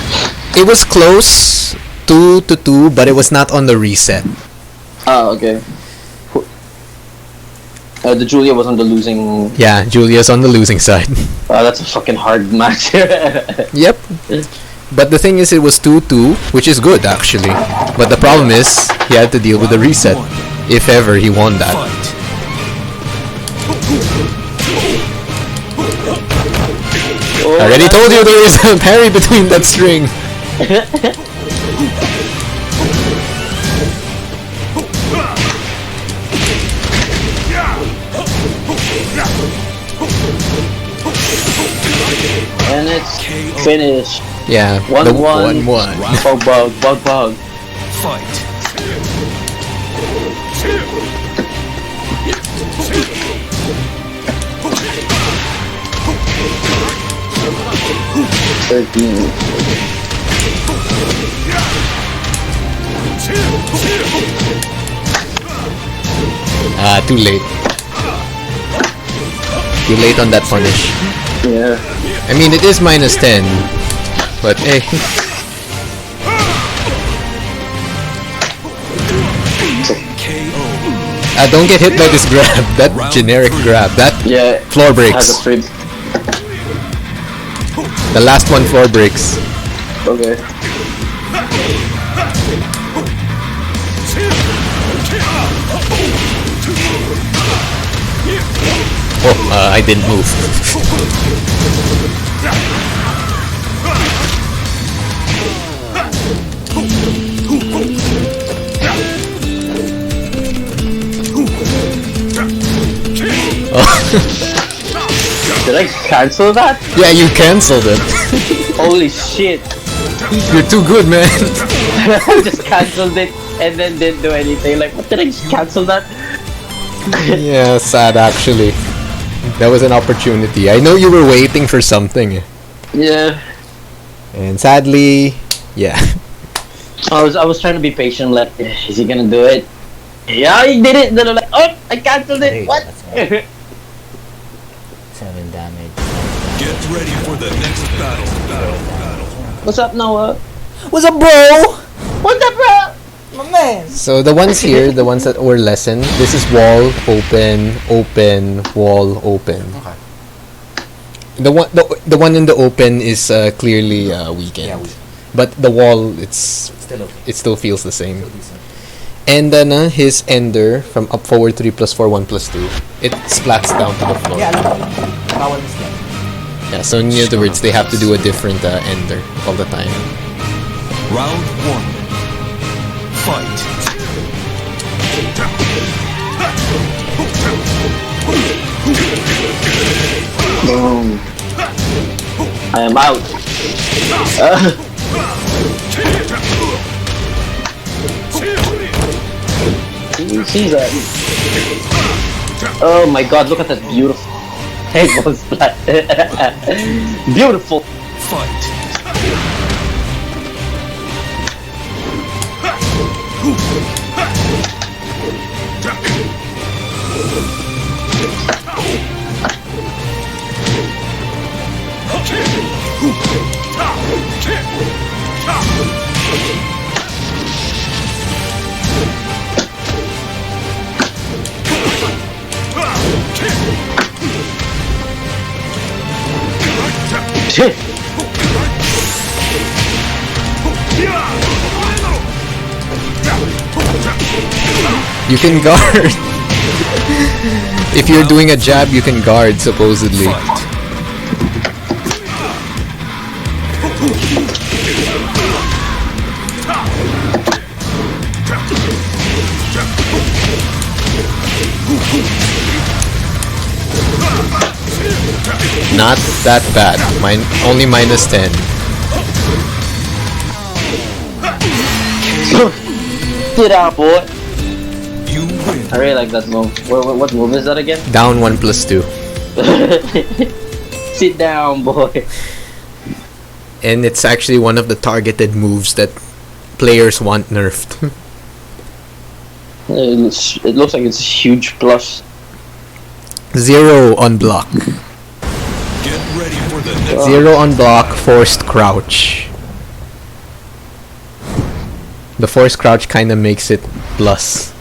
it was close, 2-2, but it was not on the reset. Oh, okay. The Julia was on the losing. Yeah, Julia's on the losing side. That's a fucking hard match. Yep. But the thing is, it was 2-2, which is good actually. But the problem is, he had to deal with the reset, if ever he won that. Fight. Oh, I already told you there is a parry between that string. And it's finished. Yeah, 1-1. 1-1. Bug. Fight. Too late. Too late on that punish. Yeah. I mean, it is minus 10, but hey. Don't get hit by this grab. That generic grab. That Yeah. floor Has a breaks. free. The last one floor breaks. Okay. Oh, I didn't move. Did I cancel that? Yeah, you cancelled it. Holy shit! You're too good, man. I just cancelled it and then didn't do anything. Like, what, did I just cancel that? Yeah, sad actually. That was an opportunity. I know you were waiting for something. Yeah. And sadly, yeah. I was trying to be patient. Like, is he gonna do it? Yeah, he did it. Then I'm like, oh, I cancelled it. Hey, What? that's right. 7 damage. Get ready for the next battle. What's up, Noah? What's up, bro? What's up, bro? My man. So the ones here, the ones that were lessened, this is wall, open, open, wall, open. Okay. The one in the open is clearly weakened. Yeah, But the wall, it's still okay. it still feels the same. Still decent. And then his ender from up forward 3 plus 4 1 plus 2, it splats down to the floor. Yeah, power is there. Yeah, so in other words, they have to do a different ender all the time. Round 1. Fight. Boom. I am out. You see that? Oh my god, look at that beautiful table splat. Beautiful. Fight. Shit. You can guard. If you're doing a jab, you can guard, supposedly. Not that bad. Only minus 10. Get out, boy. You win. I really like that move. What move is that again? Down 1 plus 2. Sit down, boy. And it's actually one of the targeted moves that players want nerfed. It looks like it's a huge plus. 0 on block. Get ready for the next 0 on block, forced crouch. The forced crouch kind of makes it plus.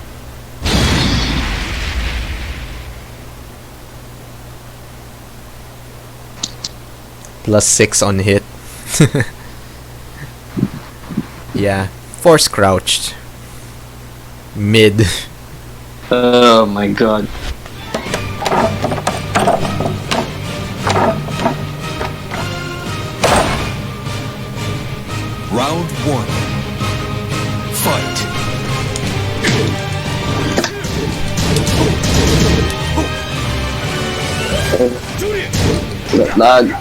Plus 6 on hit. Yeah, forced crouched. Mid. Oh my god. Round 1. Fight. Lag.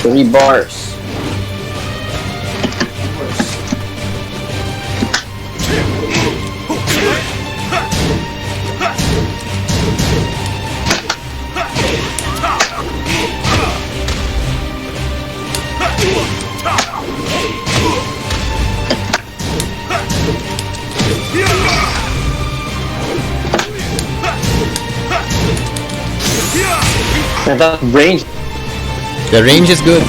3 bars. And that range. The range is good.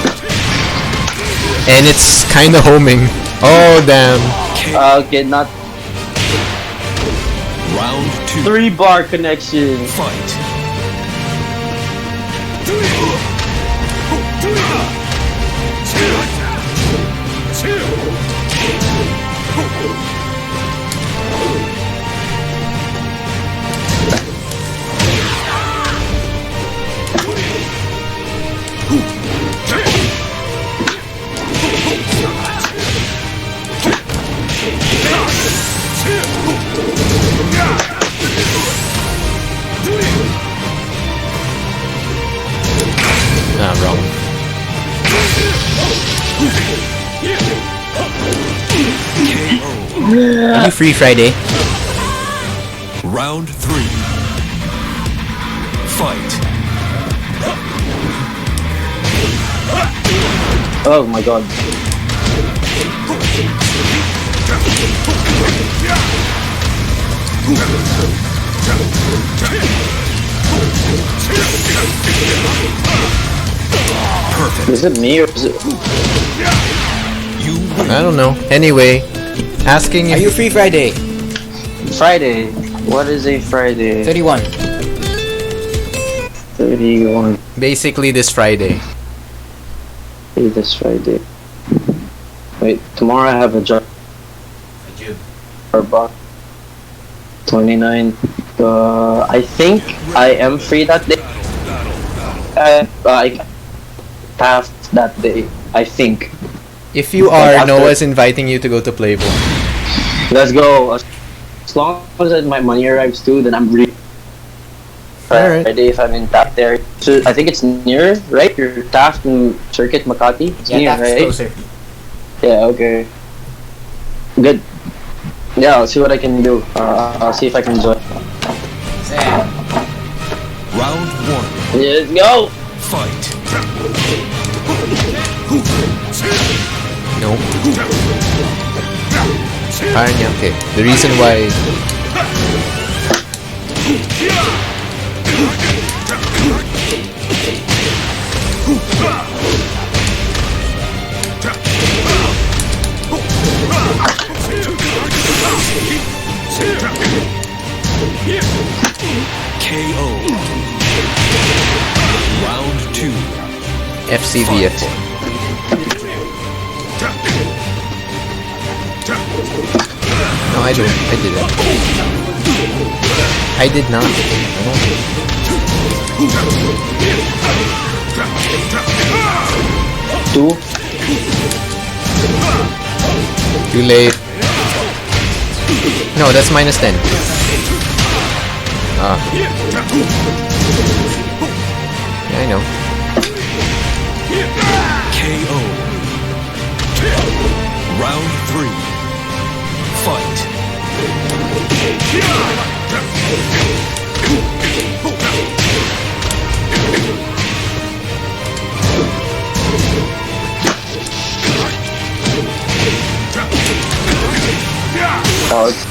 And it's kind of homing. Oh, damn. Okay, not Round 2. 3 bar connection. Fight. Are you free Friday? Round 3. Fight. Oh my god. Perfect. Is it me or is it... You win. I don't know. Anyway, asking Are if you free Friday? Friday? What is a Friday? 31. 31. basically this Friday. Hey, this Friday. Wait, tomorrow I have a job. About 29. I think I am free that day. I have that day. I think. If you are, After- Noah's inviting you to go to Playboy. Let's go. As long as my money arrives too, then I'm free. Alright. Friday if I'm in Taft there. So I think it's near, right? You're Taft and Circuit Makati. It's Yeah, near, that's right? closer. Yeah, okay. Good. Yeah, I'll see what I can do. I'll see if I can join. Sam. Round 1. Let's go! Fight. No. Parang yan, okay. The reason why KO. Round 2. FCV at No, I don't. I didn't. I did not. Two. Too late. No, that's minus 10. Ah. Yeah, I know. KO. Round 3. Fight. Oh, it's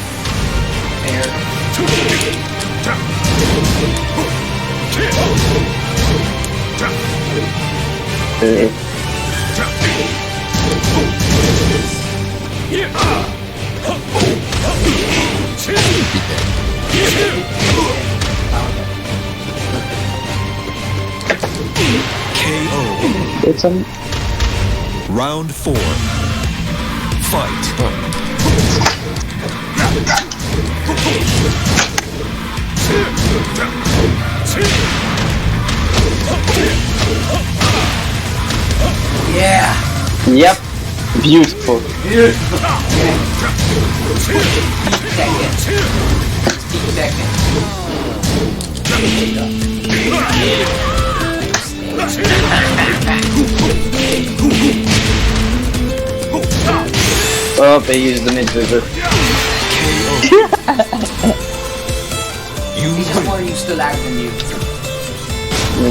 KO. it's Round 4. Fight. Yeah. Yep. Beautiful. Oh, they used the mid river. You He's just more used to lag than you.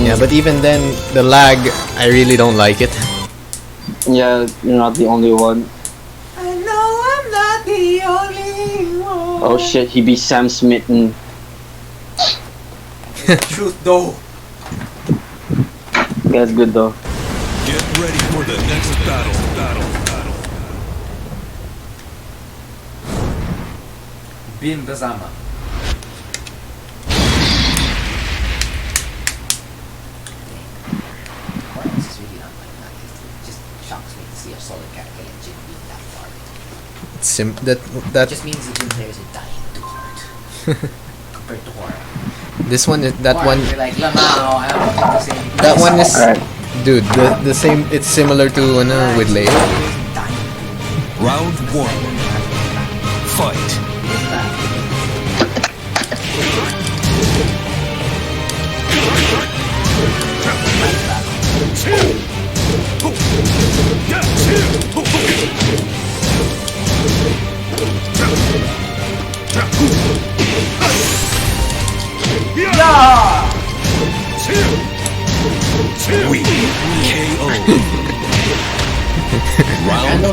Yeah, but even then, the lag, I really don't like it. Yeah, you're not the only one. I know I'm not the only one. Oh shit, he be Sam Smitten. Truth though. That's good though. get ready for the next battle. Bin Bazama. This is really not like that. It just shocks me to see a solid character like Jin being that far. It That just means the Jin players are dying too hard. Compared to Hora. this one is that Hora, one you're like, Lamao, I'm the same. that one is Alright. dude the same. It's similar to with Leo. Round 1. Fight.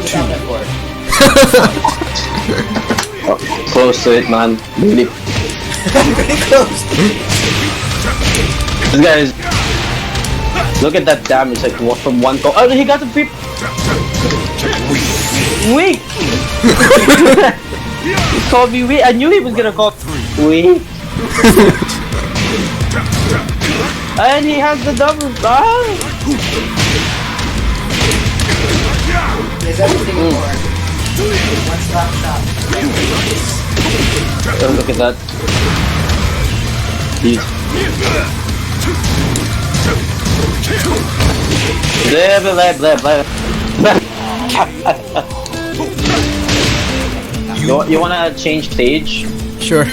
hold it down that board. Close to it, man. Really. Pretty close. This guy is. Look at that damage, like from one go. Oh, he got the beep. Weak. He called me weak. I knew he was gonna call weak. And he has the double. Ah. There's everything for it. One stop shop. Oh, look at that. He's. You wanna change stage? Sure.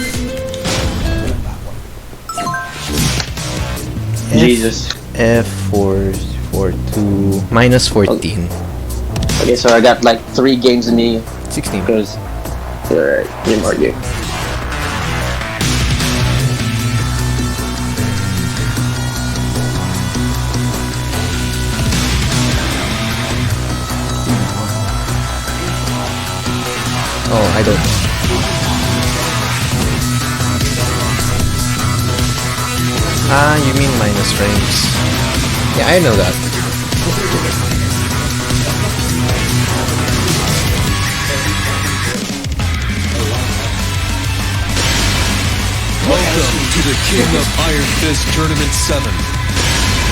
Jesus. F4 for 2 minus 14. Okay, so I got like 3 games in me 16. because. Alright, 3 more games. Oh, I don't. Ah, you mean minus frames. Yeah, I know that. Welcome to the King of Iron Fist Tournament 7,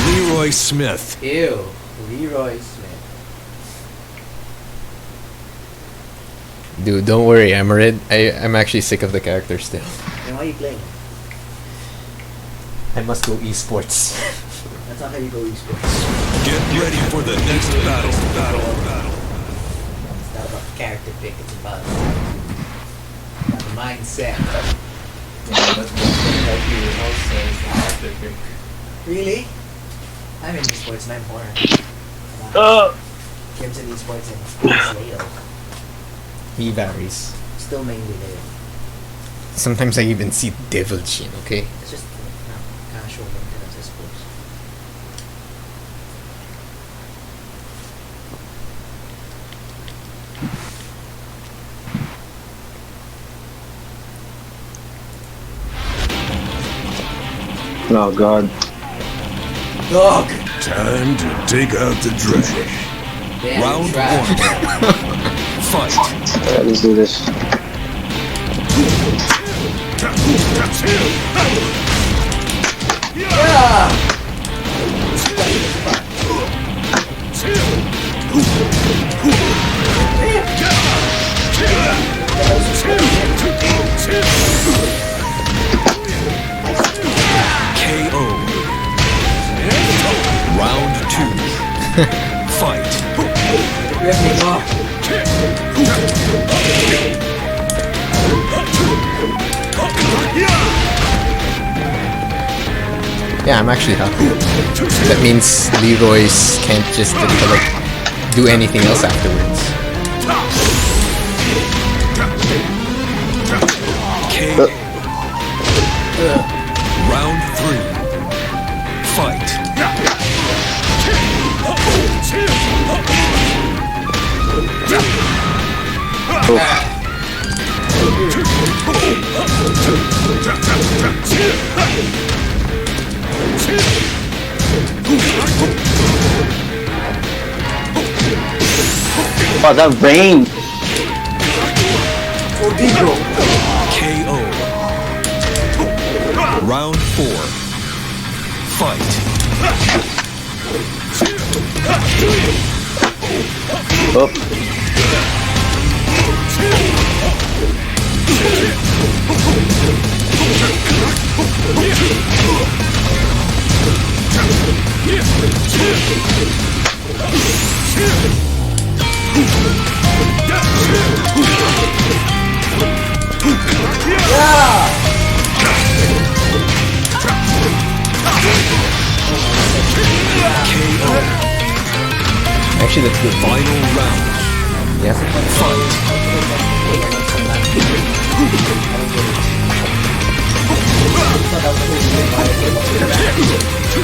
Leroy Smith. Ew. Leroy Smith. Dude, don't worry, Amarid. I'm actually sick of the character still. Then why are you playing? I must go esports. That's not how you go esports. Get ready for the next battle. It's not about the character pick, it's about the mindset. Really? I'm in esports and I'm horror. Kim's in esports and it's Leo. He varies. Still mainly Leo. Sometimes I even see Devil Chin, okay? It's just casual maintenance, I suppose. Oh god. Dog! Time to take out the trash. Damn, Round trash. 1. Fight. Alright, let's do this. Yeah! KO. Round 2. Fight. Rip me off. Yeah, I'm actually happy. That means Leroy's can't just do anything else afterwards. KO. Round 3. Fight. Oh, that rain! KO. Round 4. Fight. Oh. Actually, that's good. Final round. Yeah. Fight.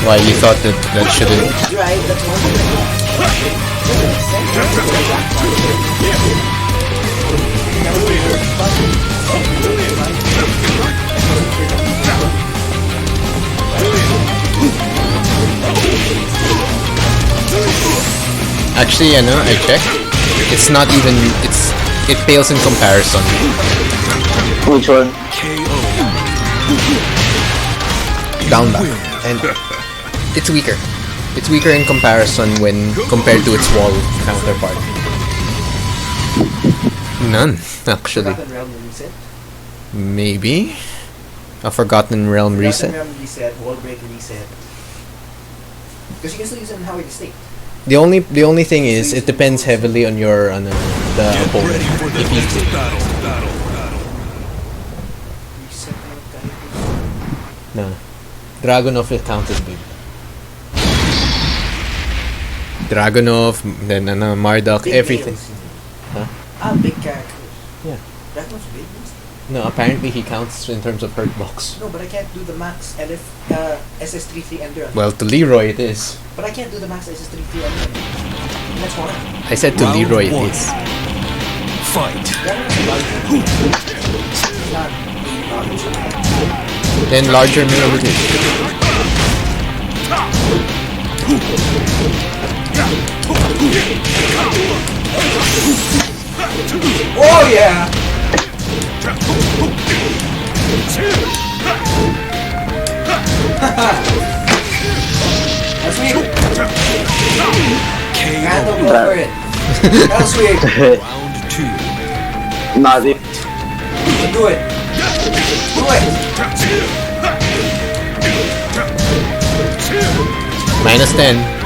Why you thought that shouldn't? Right, that's one. Actually, I checked. It's not even. It pales in comparison. Which one? Down back, and it's weaker. It's weaker in comparison when compared to its wall counterpart. None, actually. Forgotten Realm reset. Maybe a Forgotten Realm reset. Forgotten Realm reset, wall break reset. Because you can still use it in Howard State. The only thing is it depends heavily on your the opponent. If he's big. Reset out guy. No, Dragunov it counts as big. Dragunov, then Marduk, Big everything. nails. Huh? Big characters. Yeah. That was big. No, apparently he counts in terms of hurt box. No, but I can't do the max LF SS33 Ender. Well, to Leroy it is. But I can't do the max SS33 Ender. That's one. I said to Round Leroy it one. is. Fight. Then larger mirror it is. Oh yeah! That's sweet. Can't go for it. That's sweet. Round two. Not it. Do it. Do it. -10.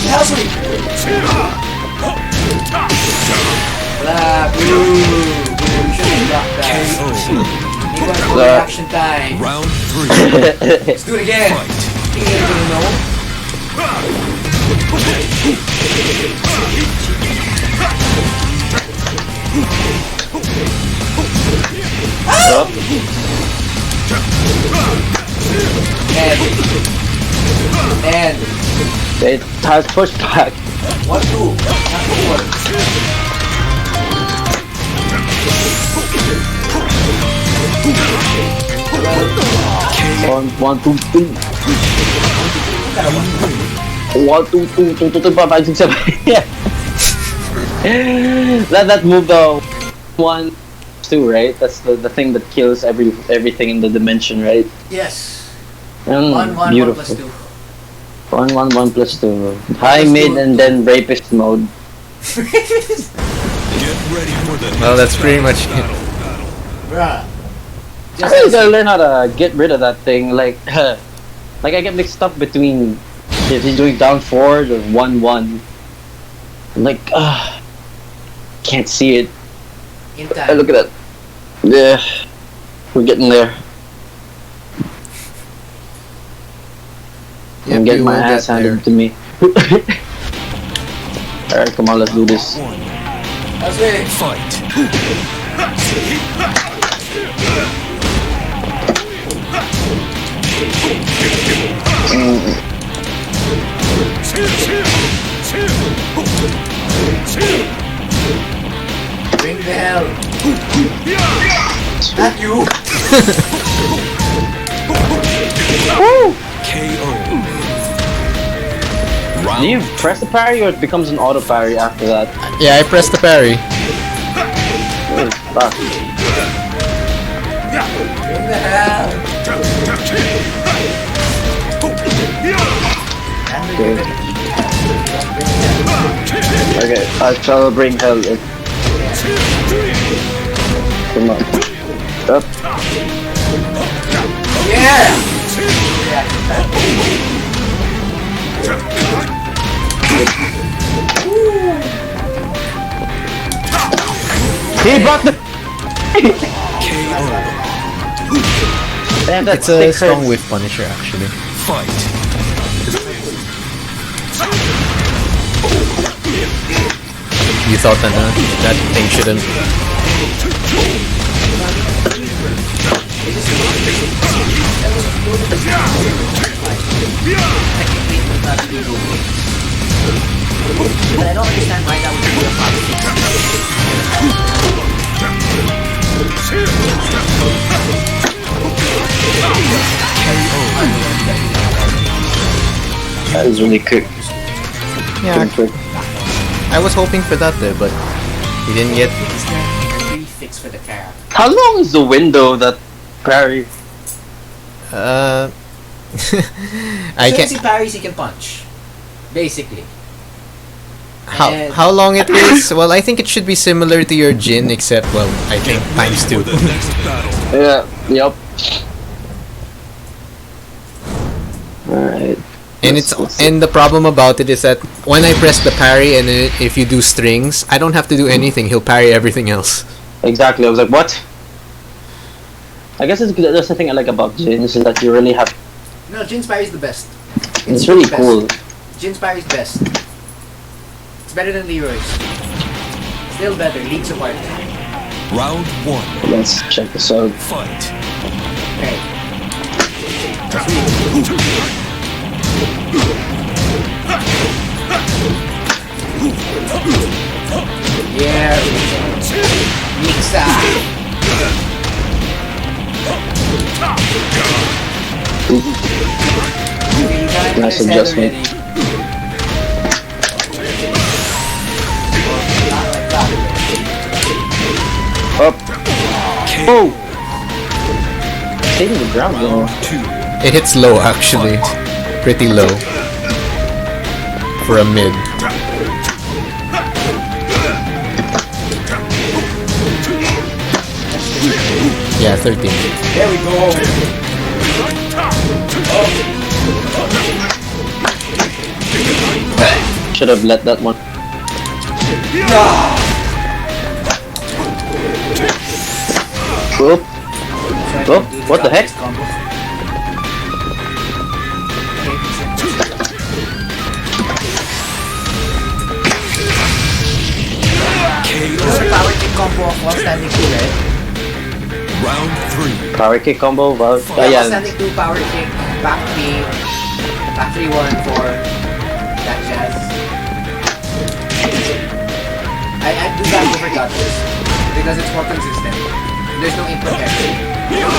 Hell sweet. Blah, boo. We should have dropped that. Need one for reaction time. Round three. Let's do it again. Fight. Think anybody know? And It has pushback. 1, 2, not 1, 2, 3. 1, 2, 3, 4, 5, 6, 7. Yeah. that move though. 1, 2, right? That's the thing that kills everything in the dimension, right? Yes. Mm, 1, 1, 1 beautiful. plus 2. 1, 1, 1 plus 2. High, plus mid, 2. and then rapist mode. Get ready for the Well, that's pretty much it. Bruh. I really gotta learn how to get rid of that thing. Like I get mixed up between if he's doing down forward or 1-1. I'm like, can't see it. In time. Look at that. Yeah, we're getting there. I'm getting my ass handed to me. Alright, come on, let's do this. That's it. Fight. Bring the hell. Not you. KO. Do you Round press the parry or it becomes an auto parry after that? Yeah, I pressed the parry. Oh, fuck. Bring the hell. Okay, I shall bring hell in. Come on. Up. Yeah. He brought the. KO. Damn, that It's a stick strong hurts. whiff punisher actually. Fight. You thought that thing shouldn't. But I don't understand why that would be a That is really quick. Yeah, Quick. I was hoping for that there, but he didn't get. Is there a prefix for the character? How long is the window that parry? I As soon as he can't. parries, he can punch. Basically. And- How long it is? Well, I think it should be similar to your Jin, except I think times For 2. the next battle. Yeah. Yep. Alright. And the problem about it is that when I press the parry and if you do strings, I don't have to do anything. He'll parry everything else. Exactly. I was like, what? I guess that's the thing I like about Jin is that you really have. No, Jin's parry is the best. It's really the best. cool. Jin's parry is best. It's better than Leroy's. Still better, leagues apart. Round 1. Let's check this out. Fight. Okay. Yeah. Mixa. Nice adjustment. Up. Oh! Hitting the ground though. Round 2. It hits low actually, pretty low for a mid. Yeah, 13. There we go. Should have let that one. Oop. Oh, what the heck? There's a power kick combo of one standing two, right? Round 3. Power kick combo. Well, One yeah. standing two, power kick, back B, back 3-1-4, that jazz. I do that over dodges because it's more consistent. There's no input error. Yeah.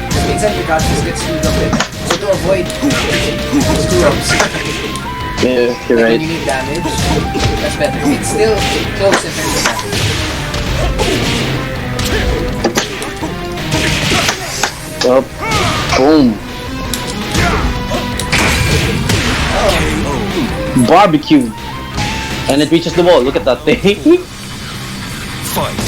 Because minsan your dodges get screwed up with. So to avoid screw-ups, Yeah, you're like when right. you need damage, that's better. It's still close in terms of damage. Up. Boom. Barbecue. And it reaches the wall. Look at that thing. Fight.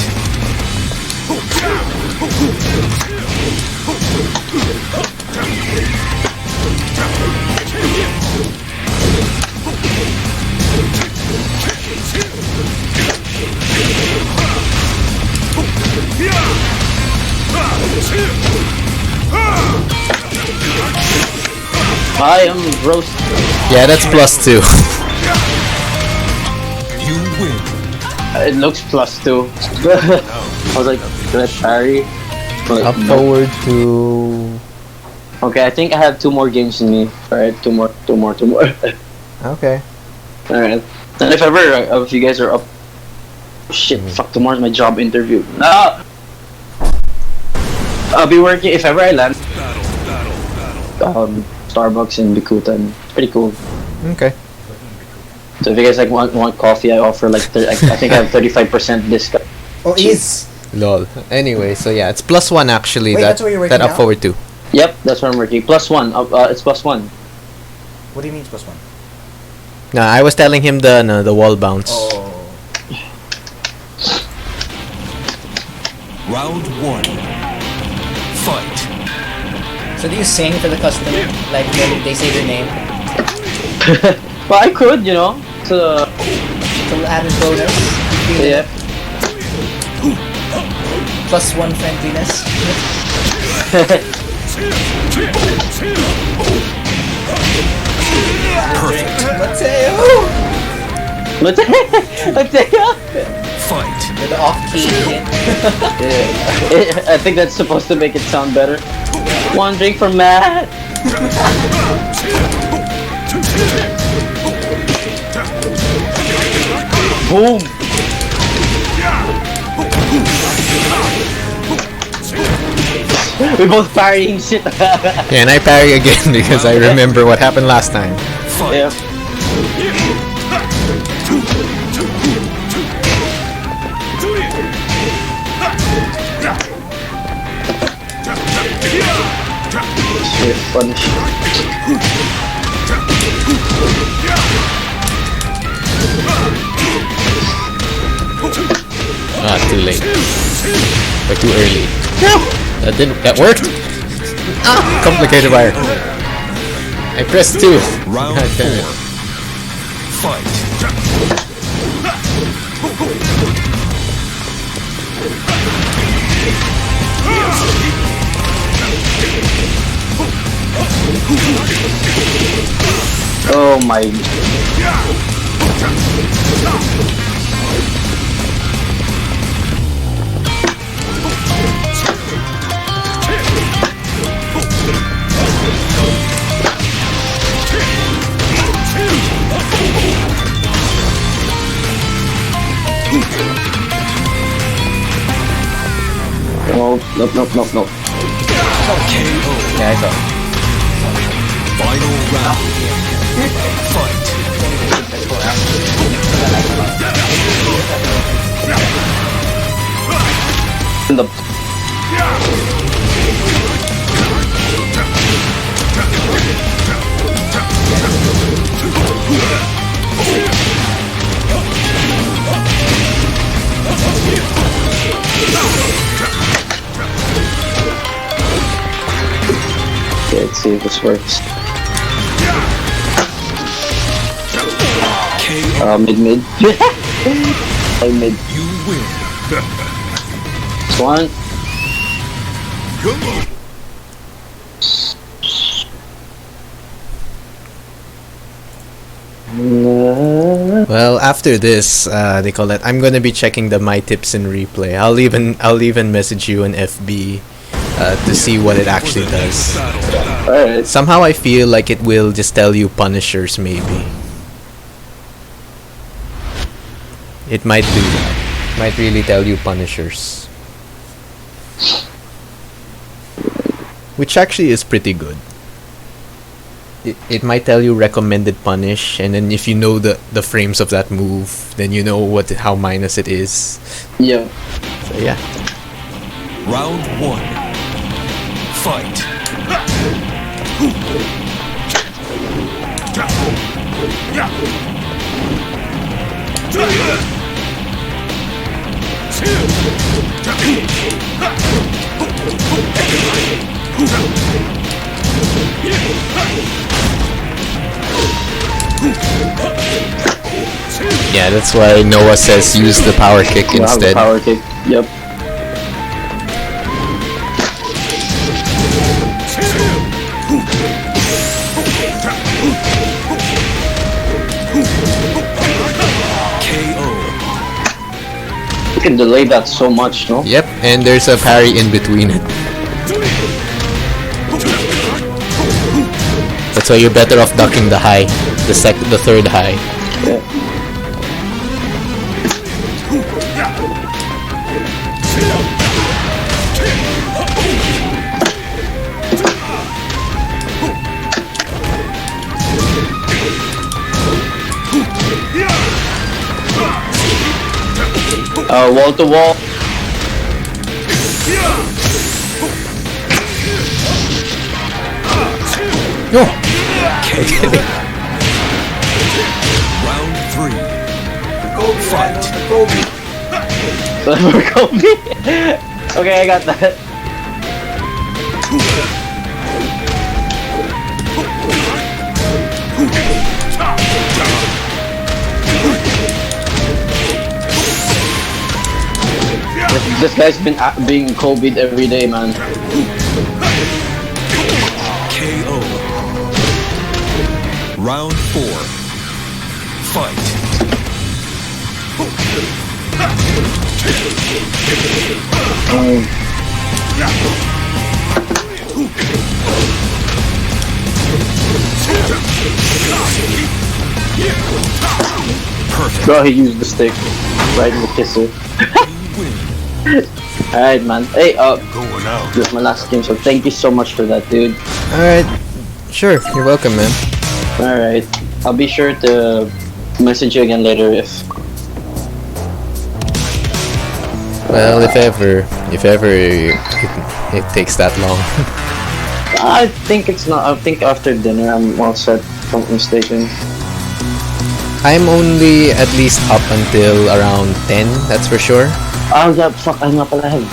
I am roast. Yeah, that's +2. You win. It looks +2. I was like, can I parry? But Up no. forward to. Okay, I think I have 2 more games in me. Alright, 2 more. Okay. Alright. And if ever, if you guys are up. Shit, fuck, tomorrow's my job interview. No! I'll be working, if ever I land, Starbucks in Bikutan. It's pretty cool. Okay. So if you guys like want coffee, I offer like, I think I have 35% discount. Oh, is? Lol. Anyway, so yeah, it's +1 actually. Wait, that that's where you're working that up now? forward to. Yep, that's what I'm working. +1, it's +1. What do you mean +1? No, I was telling him the wall bounce. Oh. Round 1. Fight. So do you sing for the customer? Like when they say your name? Well, I could, you know. So, So added bonus. yeah. +1 friendliness. Perfect. Mateo! What the hell? Fight. With the off-key hit. I think that's supposed to make it sound better. One drink for Matt. Boom. We're both parrying shit. Yeah, and I parry again because I remember what happened last time. Fight. Yeah. Shit, punish. Ah, too late. Or too early. That didn't. That worked. Ah, complicated wire. I pressed 2. Round God damn it. 4. Fight. Oh my. Oh, nope. Yeah, I saw. Final round. Fight. In the Okay, let's see if this works. KO. Mid. Play mid. You win. This one. Well, after this, they call it. I'm gonna be checking the my tips in replay. I'll even message you in FB to see what it actually does. Alright. Somehow I feel like it will just tell you punishers, maybe. It might do that. Might really tell you punishers. Which actually is pretty good. It might tell you recommended punish, and then if you know the frames of that move, then you know how minus it is. Yeah. So yeah. Round 1. Fight. Yeah, that's why Noah says use the power kick We'll have the instead. power kick. Yep. KO. You can delay that so much, no? Yep, and there's a parry in between it. That's why you're better off ducking the high, the third high. Yeah. Wall to wall. No. Round 3. Fight. For Kobe. Okay, I got that. This guy's been being Kobe'd every day, man. KO. Round 4. Fight. Bro, he used the stick right in the kisser. Alright, man. Hey, Going out. this is my last game, so thank you so much for that, dude. Alright. Sure, you're welcome, man. Alright. I'll be sure to message you again later if... Well, if ever it takes that long. I think it's not. I think after dinner I'm all set, if I'm not mistaken. I'm only at least up until around 10, that's for sure. Oh yeah, fuck, I nga pala have